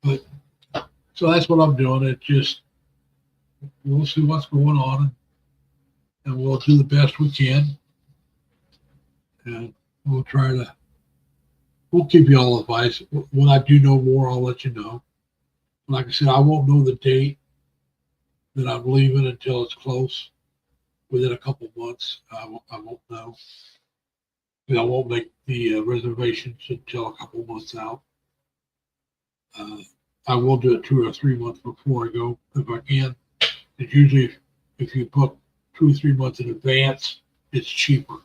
But so that's what I'm doing. It just we'll see what's going on, and we'll do the best we can, and we'll keep you all advised. When I do know more, I'll let you know. Like I said, I won't know the date that I'm leaving until it's close. Within a couple of months, I won't know. I won't make the reservations until a couple of months out. I will do it 2 or 3 months before I go if I can. It's usually if you book 2 or 3 months in advance, it's cheaper.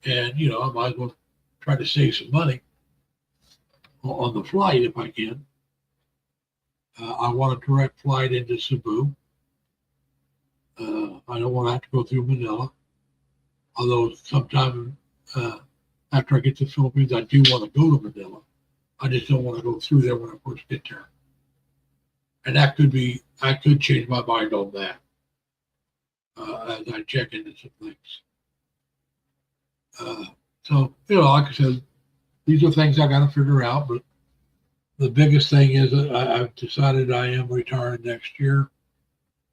And I might as well try to save some money on the flight if I can. I want a direct flight into Cebu. I don't want to have to go through Manila. Although sometime after I get to the Philippines, I do want to go to Manila. I just don't want to go through there when I first get there. And I could change my mind on that as I check into some things. So, like I said, these are things I got to figure out. But the biggest thing is that I've decided I am retiring next year.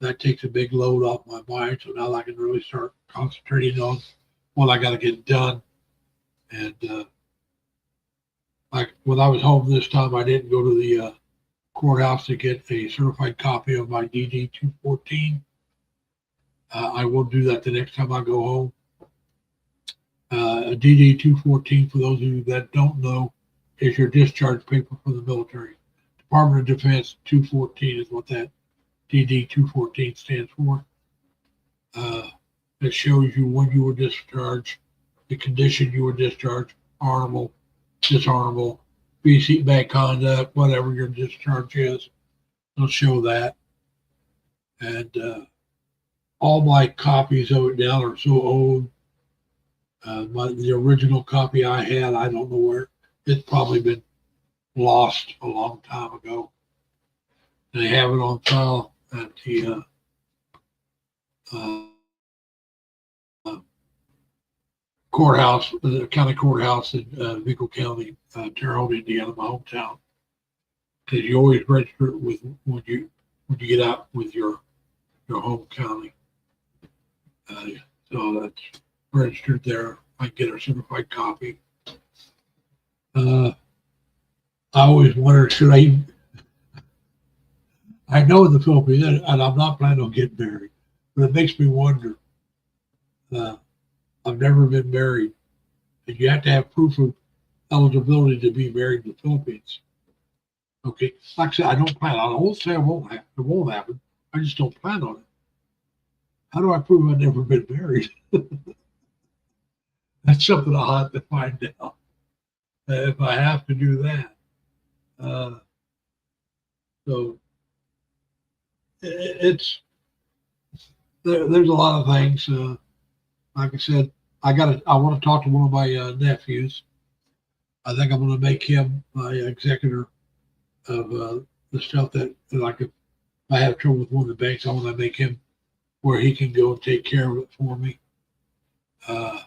That takes a big load off my mind. So now I can really start concentrating on what I got to get done. And like when I was home this time, I didn't go to the courthouse to get a certified copy of my DD 214. I will do that the next time I go home. A DD 214, for those of you that don't know, is your discharge paper for the military. Department of Defense 214 is what that DD 214 stands for. It shows you when you were discharged, the condition you were discharged, honorable, dishonorable, BC, bad conduct, whatever your discharge is. It'll show that. And all my copies of it now are so old. The original copy I had, I don't know where. It's probably been lost a long time ago. They have it on file at the courthouse, the county courthouse in Vico County, Terre Haute, Indiana, my hometown. Because you always register it with when you get out with your home county. So that's registered there. I get a certified copy. I always wonder, should I even, I know in the Philippines, and I'm not planning on getting married, but it makes me wonder. I've never been married, and you have to have proof of eligibility to be married in the Philippines. Okay, like I said, I don't plan on it. I won't say it won't happen. I just don't plan on it. How do I prove I've never been married? That's something I'll have to find out if I have to do that. Uh, so it's there's a lot of things. Like I said, I want to talk to one of my nephews. I think I'm going to make him my executor of the stuff that like if I have trouble with one of the banks, I want to make him where he can go and take care of it for me. So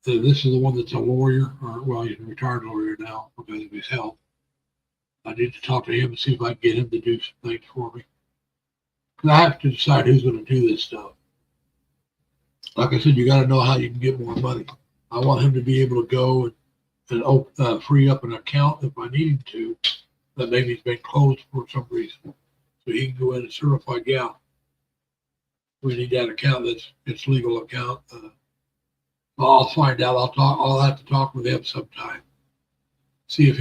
this is the one that's a lawyer, or well, he's a retired lawyer now because of his health. I need to talk to him and see if I can get him to do some things for me. Because I have to decide who's going to do this stuff. Like I said, you got to know how you can get more money. I want him to be able to go and free up an account if I need him to, that maybe it's been closed for some reason. So he can go in and certify, yeah, we need that account that's its legal account. I'll find out. I'll have to talk with him sometime. See if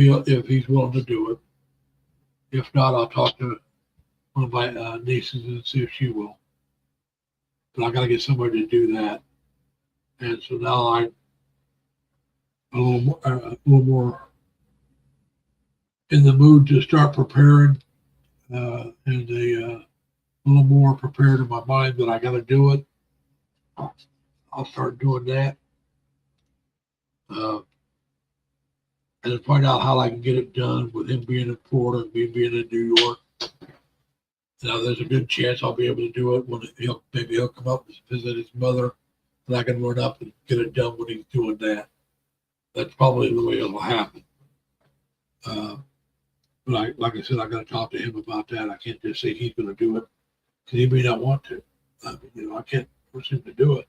he's willing to do it. If not, I'll talk to one of my nieces and see if she will. But I got to get somebody to do that. And so now I'm a little more in the mood to start preparing, and a little more prepared in my mind that I got to do it. I'll start doing that, and then find out how I can get it done with him being in Florida and me being in New York. Now there's a good chance I'll be able to do it when maybe he'll come up and visit his mother, and I can run up and get it done when he's doing that. That's probably the way it'll happen. But like I said, I got to talk to him about that. I can't just say he's going to do it because he may not want to. I can't force him to do it.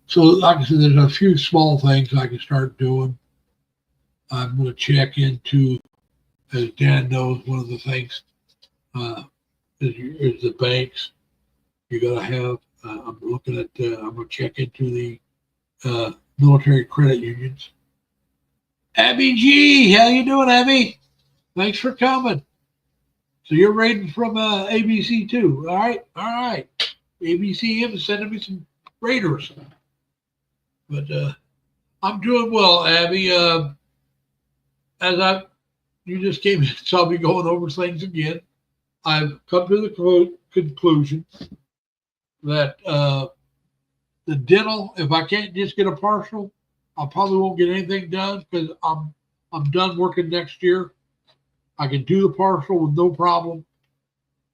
So like I said, there's a few small things I can start doing. I'm going to check into, as Dan knows, one of the things is the banks. You got to have. I'm looking at. I'm going to check into the military credit unions. Abby G, how you doing, Abby? Thanks for coming. So you're raiding from ABC too. All right. ABCM is sending me some raiders. But I'm doing well, Abby. You just came in, so I'll be going over things again. I've come to the conclusion that the dental, if I can't just get a partial, I probably won't get anything done because I'm done working next year. I can do the partial with no problem.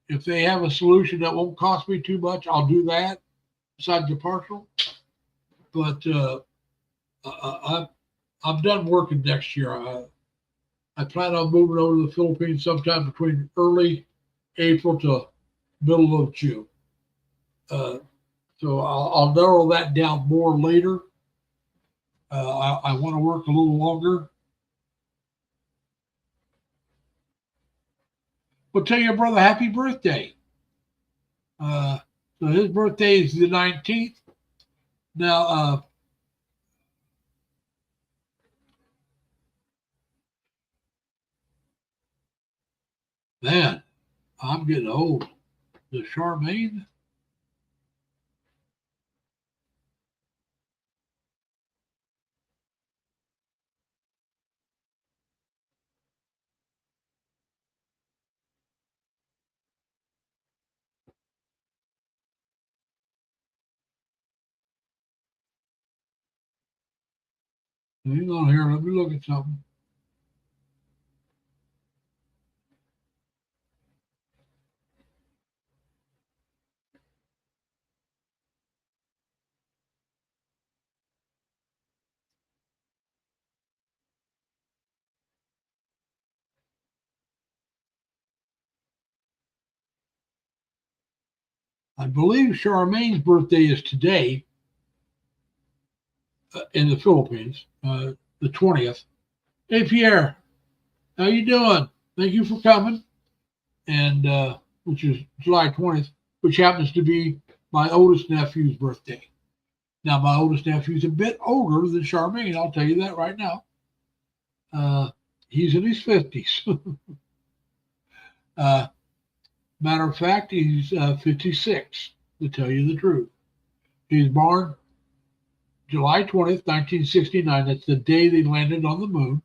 If they have a solution that won't cost me too much, I'll do that besides the partial. But I'm done working next year. I plan on moving over to the Philippines sometime between early April to middle of June. So I'll narrow that down more later. I want to work a little longer. Well, tell your brother happy birthday. So his birthday is the 19th. Now, man, I'm getting old. The Charmaine. Hang on here. Let me look at something. I believe Charmaine's birthday is today in the Philippines, the 20th. Hey, Pierre, how you doing? Thank you for coming. And which is July 20th, which happens to be my oldest nephew's birthday. Now, my oldest nephew's a bit older than Charmaine. I'll tell you that right now. He's in his 50s. uh, Matter of fact, he's 56, to tell you the truth. He was born July 20th, 1969. That's the day they landed on the moon.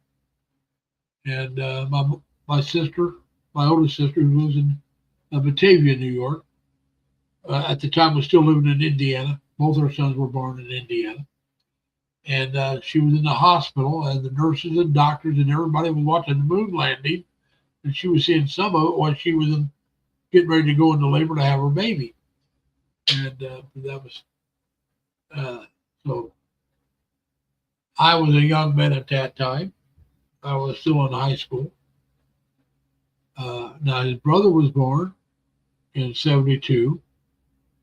And my sister, my oldest sister, who lives in Batavia, New York, at the time was still living in Indiana. Both her sons were born in Indiana. And she was in the hospital, and the nurses and doctors and everybody was watching the moon landing. And she was seeing some of it while she was getting ready to go into labor to have her baby. And that was so. I was a young man at that time. I was still in high school. Now his brother was born in '72,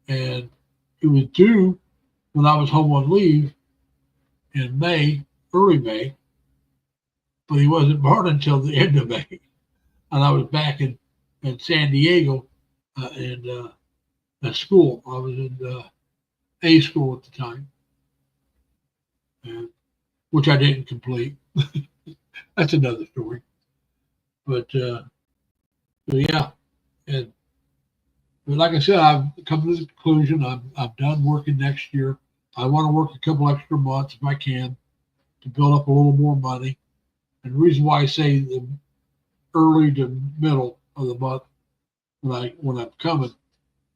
and he was due when I was home on leave in May, early May, but he wasn't born until the end of May. And I was back in San Diego in school. I was in A school at the time, which I didn't complete. That's another story. But yeah, and but like I said, I've come to the conclusion I'm done working next year. I want to work a couple extra months if I can to build up a little more money. And the reason why I say the early to middle of the month when I'm coming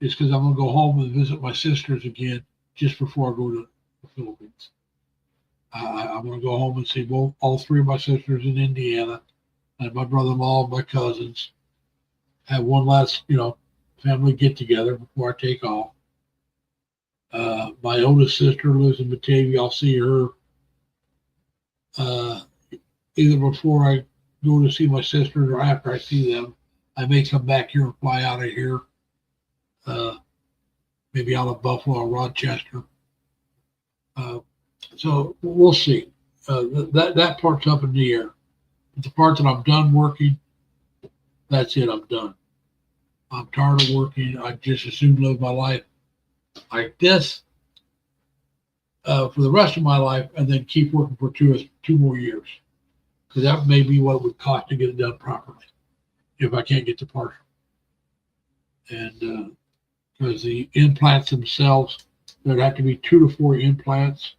is because I'm going to go home and visit my sisters again just before I go to the Philippines. I'm going to go home and see all three of my sisters in Indiana, and my brother-in-law and my cousins. Have one last, family get together before I take off. My oldest sister lives in Batavia. I'll see her either before I go to see my sisters or after I see them. I may come back here and fly out of here, maybe out of Buffalo or Rochester. So we'll see. That part's up in the air. But the part that I'm done working, that's it. I'm done. I'm tired of working. I just as soon live my life like this for the rest of my life, and then keep working for two more years, because that may be what it would cost to get it done properly if I can't get the partial. And because the implants themselves, there'd have to be 2 to 4 implants.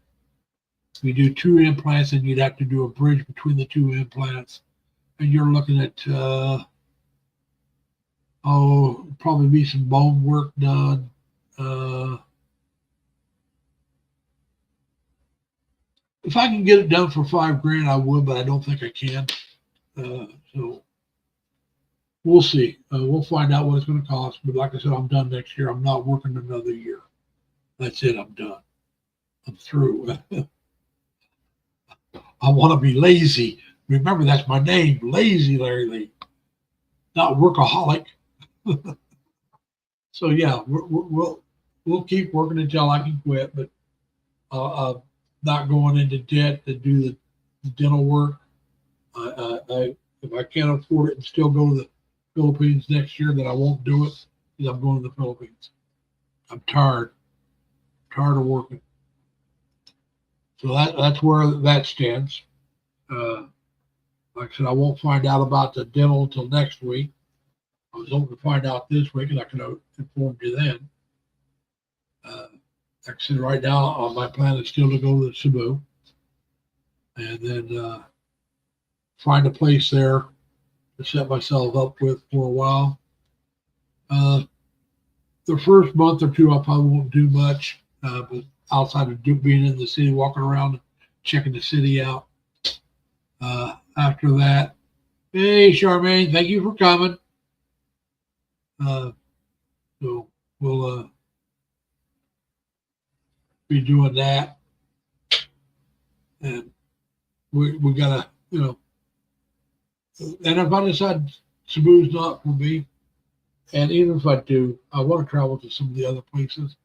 If you do 2 implants, then you'd have to do a bridge between the 2 implants, and you're looking at probably be some bone work done. If I can get it done for $5,000, I would, but I don't think I can. So we'll see. We'll find out what it's going to cost. But like I said, I'm done next year. I'm not working another year. That's it. I'm done. I'm through. I want to be lazy. Remember, that's my name, Lazy Larry Lee, not workaholic. So yeah, we'll keep working until I can quit, but not going into debt to do the dental work. If I can't afford it and still go to the Philippines next year, then I won't do it, because I'm going to the Philippines. I'm tired of working. So that's where that stands. Like I said, I won't find out about the dental until next week. I was hoping to find out this week, and I could have informed you then. Like I said, right now, my plan is still to go to Cebu and then find a place there to set myself up with for a while. The first month or 2, I probably won't do much, but outside of being in the city, walking around, checking the city out. After that, hey, Charmaine, thank you for coming. So we'll be doing that, and we gotta, and if I decide Cebu's not for me, and even if I do, I want to travel to some of the other places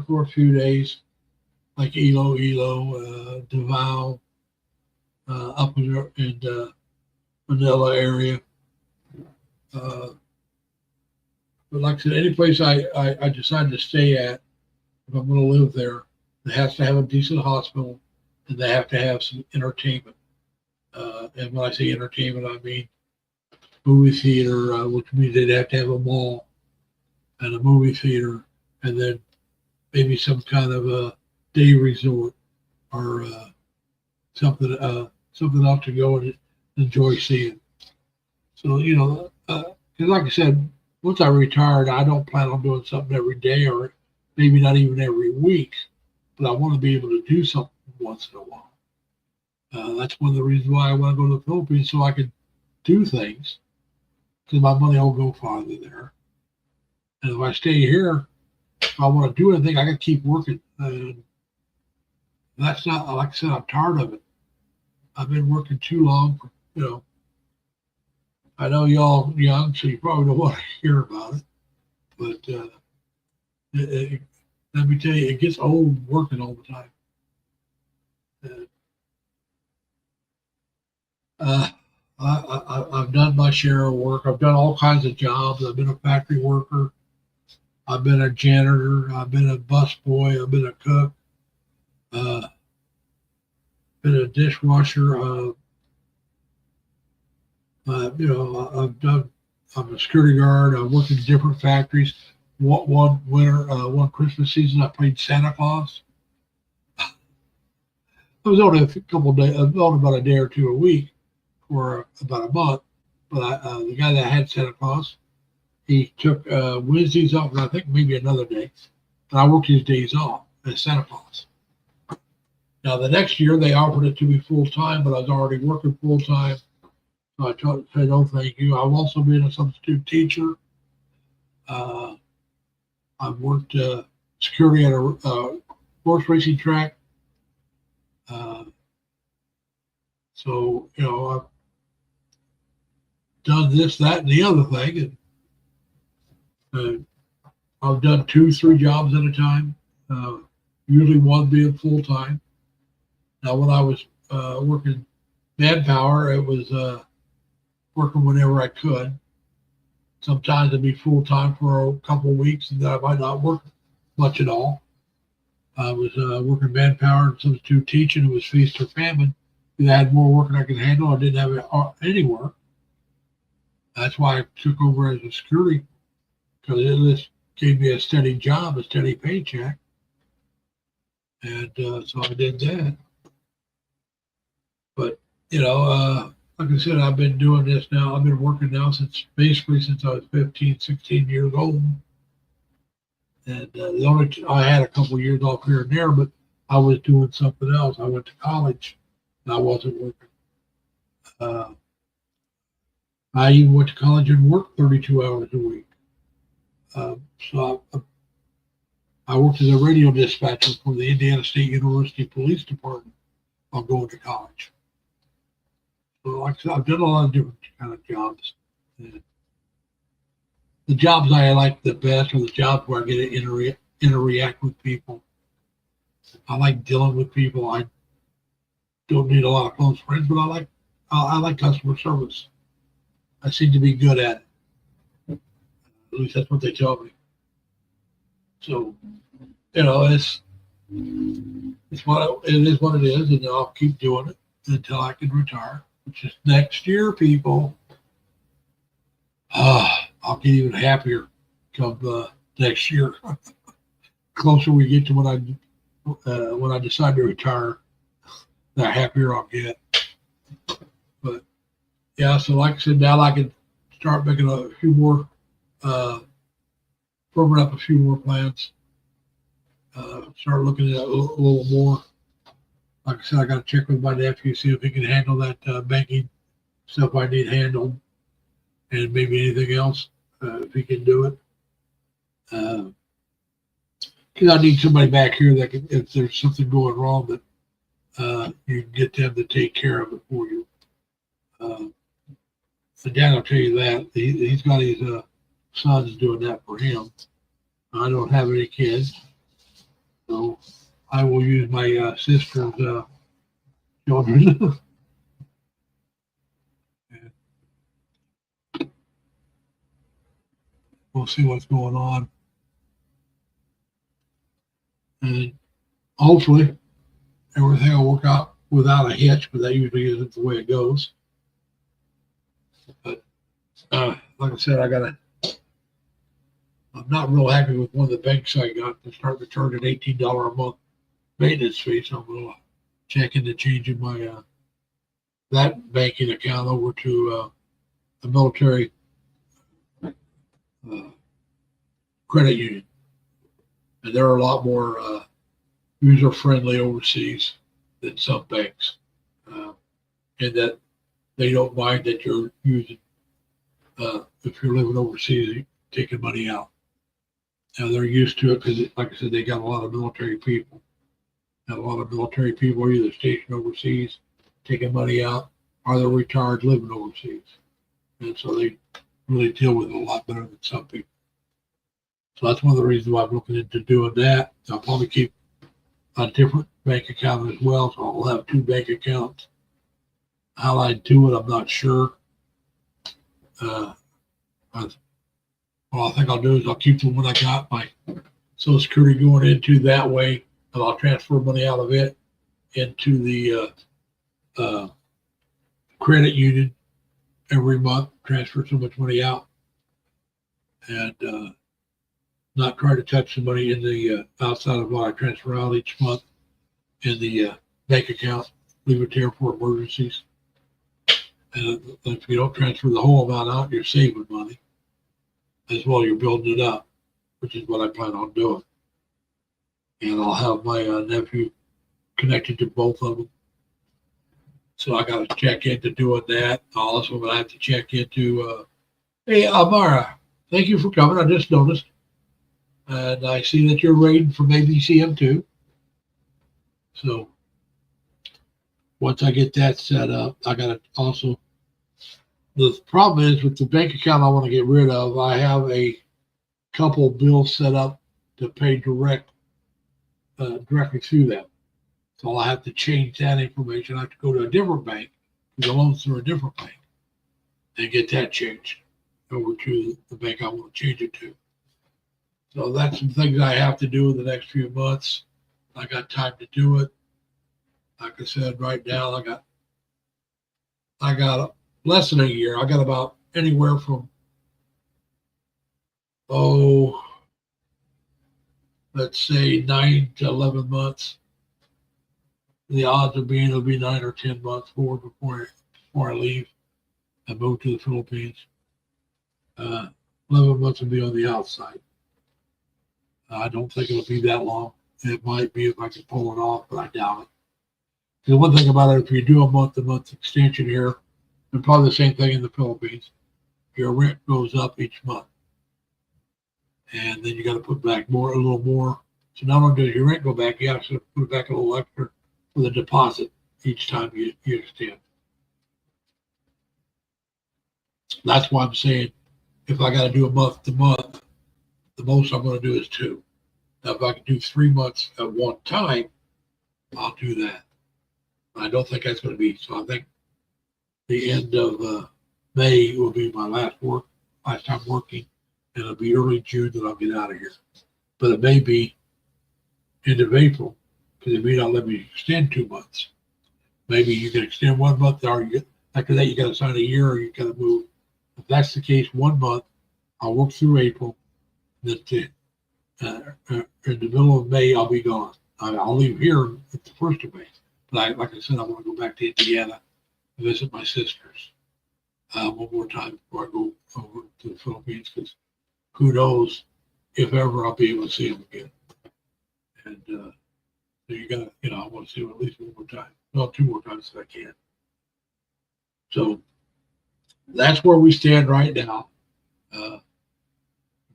for a few days, like Iloilo, Davao, up in Manila area. But like I said, any place I decide to stay at, if I'm going to live there, it has to have a decent hospital, and they have to have some entertainment. And when I say entertainment, I mean movie theater, which means they'd have to have a mall and a movie theater, and then maybe some kind of a day resort or something else to go and enjoy seeing. So because like I said, once I retired, I don't plan on doing something every day or maybe not even every week, but I want to be able to do something once in a while. That's one of the reasons why I want to go to the Philippines so I can do things because my money will go farther there. And if I stay here, if I want to do anything, I got to keep working. And that's not, like I said, I'm tired of it. I've been working too long. I know y'all young, so you probably don't want to hear about it. But let me tell you, it gets old working all the time. I've done my share of work. I've done all kinds of jobs. I've been a factory worker. I've been a janitor. I've been a busboy. I've been a cook. Been a dishwasher. I've done. I'm a security guard. I've worked in different factories. One winter, one Christmas season, I played Santa Claus. I was only a couple of days, only about a day or two a week for about a month. But the guy that had Santa Claus, he took Wednesdays off, and I think maybe another day. And I worked his days off as Santa Claus. Now, the next year, they offered it to me full time, but I was already working full time. So I said, no, thank you. I've also been a substitute teacher. I've worked security at a horse racing track. So, I've done this, that, and the other thing. And I've done 2-3 jobs at a time, usually one being full time. Now, when I was working manpower, it was working whenever I could. Sometimes it'd be full time for a couple of weeks, and then I might not work much at all. I was working manpower and substitute teaching. It was feast or famine. I had more work than I could handle. I didn't have any work. That's why I took over as a security, because it gave me a steady job, a steady paycheck. And so I did that. But, like I said, I've been doing this now. I've been working now since I was 15, 16 years old. And I had a couple of years off here and there, but I was doing something else. I went to college and I wasn't working. I even went to college and worked 32 hours a week. So I worked as a radio dispatcher for the Indiana State University Police Department while going to college. So like I said, I've done a lot of different kind of jobs. And the jobs I like the best are the jobs where I get to interact with people. I like dealing with people. I don't need a lot of close friends, but I like customer service. I seem to be good at it. At least that's what they tell me. So, it is what it is, and I'll keep doing it until I can retire, which is next year, people. I'll get even happier come next year. Closer we get to when I decide to retire, the happier I'll get. But yeah, so like I said, now I can start making a few more, firming up a few more plans. Start looking at a little more. Like I said, I got to check with my nephew, see if he can handle that banking stuff I need handled, and maybe anything else if he can do it. Because I need somebody back here that can, if there's something going wrong, that you can get them to take care of it for you. So Dan will tell you that he's got his sons doing that for him. I don't have any kids, so I will use my sister's children. We'll see what's going on, and hopefully everything will work out without a hitch, but that usually isn't the way it goes. But like I said, I'm not real happy with one of the banks I got to start to charge an $18 a month maintenance fee. So I'm going to check into changing my that banking account over to the military credit union, and they're a lot more user friendly overseas than some banks, and that they don't mind that you're using if you're living overseas taking money out. And they're used to it because, like I said, they got a lot of military people. And a lot of military people are either stationed overseas, taking money out, or they're retired living overseas. And so they really deal with it a lot better than some people. So that's one of the reasons why I'm looking into doing that. I'll probably keep a different bank account as well. So I'll have two bank accounts. How I do it, I'm not sure. What I think I'll do is I'll keep the one I got my Social Security going into that way, and I'll transfer money out of it into the credit union every month, transfer so much money out, and not try to touch the money in the outside of what I transfer out each month in the bank account. Leave it there for emergencies. And if you don't transfer the whole amount out, you're saving money. As well, you're building it up, which is what I plan on doing. And I'll have my nephew connected to both of them. So I got to check into doing that. Also, going to have to check into, hey, Amara, thank you for coming. I just noticed. And I see that you're rating from ABCM too. So once I get that set up, I got to also, the problem is with the bank account I want to get rid of, I have a couple bills set up to pay directly through them. So I have to change that information. I have to go to a different bank, because the loan's through a different bank, and get that changed over to the bank I want to change it to. So that's some things I have to do in the next few months. I got time to do it. Like I said, right now I got less than a year. I got about anywhere from, let's say 9 to 11 months. The odds of being it'll be 9 or 10 months forward before I leave and move to the Philippines. 11 months will be on the outside. I don't think it'll be that long. It might be if I can pull it off, but I doubt it. The one thing about it, if you do a month-to-month extension here, and probably the same thing in the Philippines, your rent goes up each month. And then you got to put back a little more. So not only does your rent go back, you have to put back a little extra for the deposit each time you extend. That's why I'm saying if I got to do a month-to-month, the most I'm going to do is 2. Now, if I can do 3 months at one time, I'll do that. I don't think that's going to be. So I think the end of May will be my last time working, and it'll be early June that I'll get out of here. But it may be end of April, because they may not let me extend 2 months. Maybe you can extend 1 month, or after that you got to sign a year, or you got to move. If that's the case, 1 month, I'll work through April. Then in the middle of May, I'll be gone. I'll leave here at the 1st of May. But like I said, I want to go back to Indiana and visit my sisters one more time before I go over to the Philippines, because who knows if ever I'll be able to see them again. And so you got to, I want to see them at least one more time. Well, 2 more times if I can. So that's where we stand right now.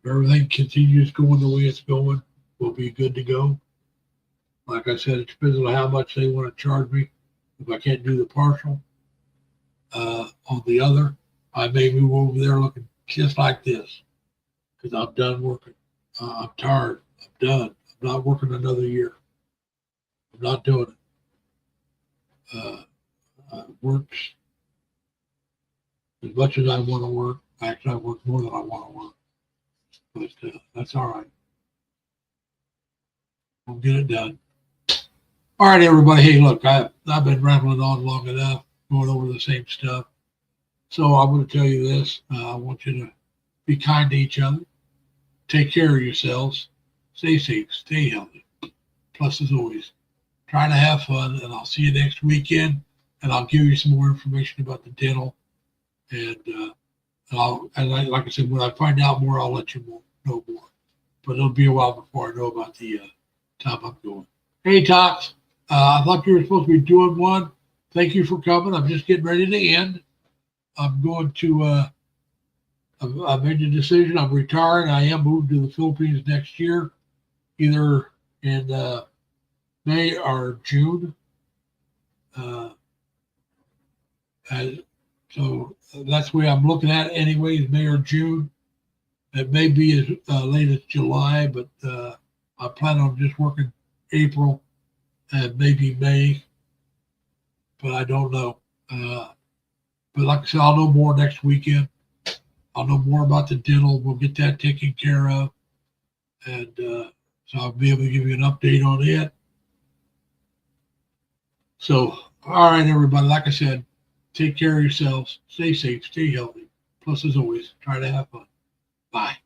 If everything continues going the way it's going, we'll be good to go. Like I said, it depends on how much they want to charge me. If I can't do the partial on the other, I may move over there looking just like this, because I'm done working. I'm tired. I'm done. I'm not working another year. I'm not doing it. Works as much as I want to work. Actually, I work more than I want to work. But that's all right. We'll get it done. All right, everybody. Hey, look, I've been rambling on long enough, going over the same stuff. So I'm going to tell you this. I want you to be kind to each other. Take care of yourselves. Stay safe. Stay healthy. Plus, as always, try to have fun. And I'll see you next weekend. And I'll give you some more information about the dental. And like I said, when I find out more, I'll let you know more. But it'll be a while before I know about the time I'm going. Hey, Tox. I thought you were supposed to be doing one. Thank you for coming. I'm just getting ready to end. I'm going to, I've made the decision. I'm retiring. I am moving to the Philippines next year, either in May or June. So that's the way I'm looking at it anyways, May or June. It may be as late as July, but I plan on just working April and maybe May, but I don't know. But like I said, I'll know more next weekend. I'll know more about the dental. We'll get that taken care of. And so I'll be able to give you an update on it. So, all right, everybody, like I said, take care of yourselves. Stay safe. Stay healthy. Plus, as always, try to have fun. Bye.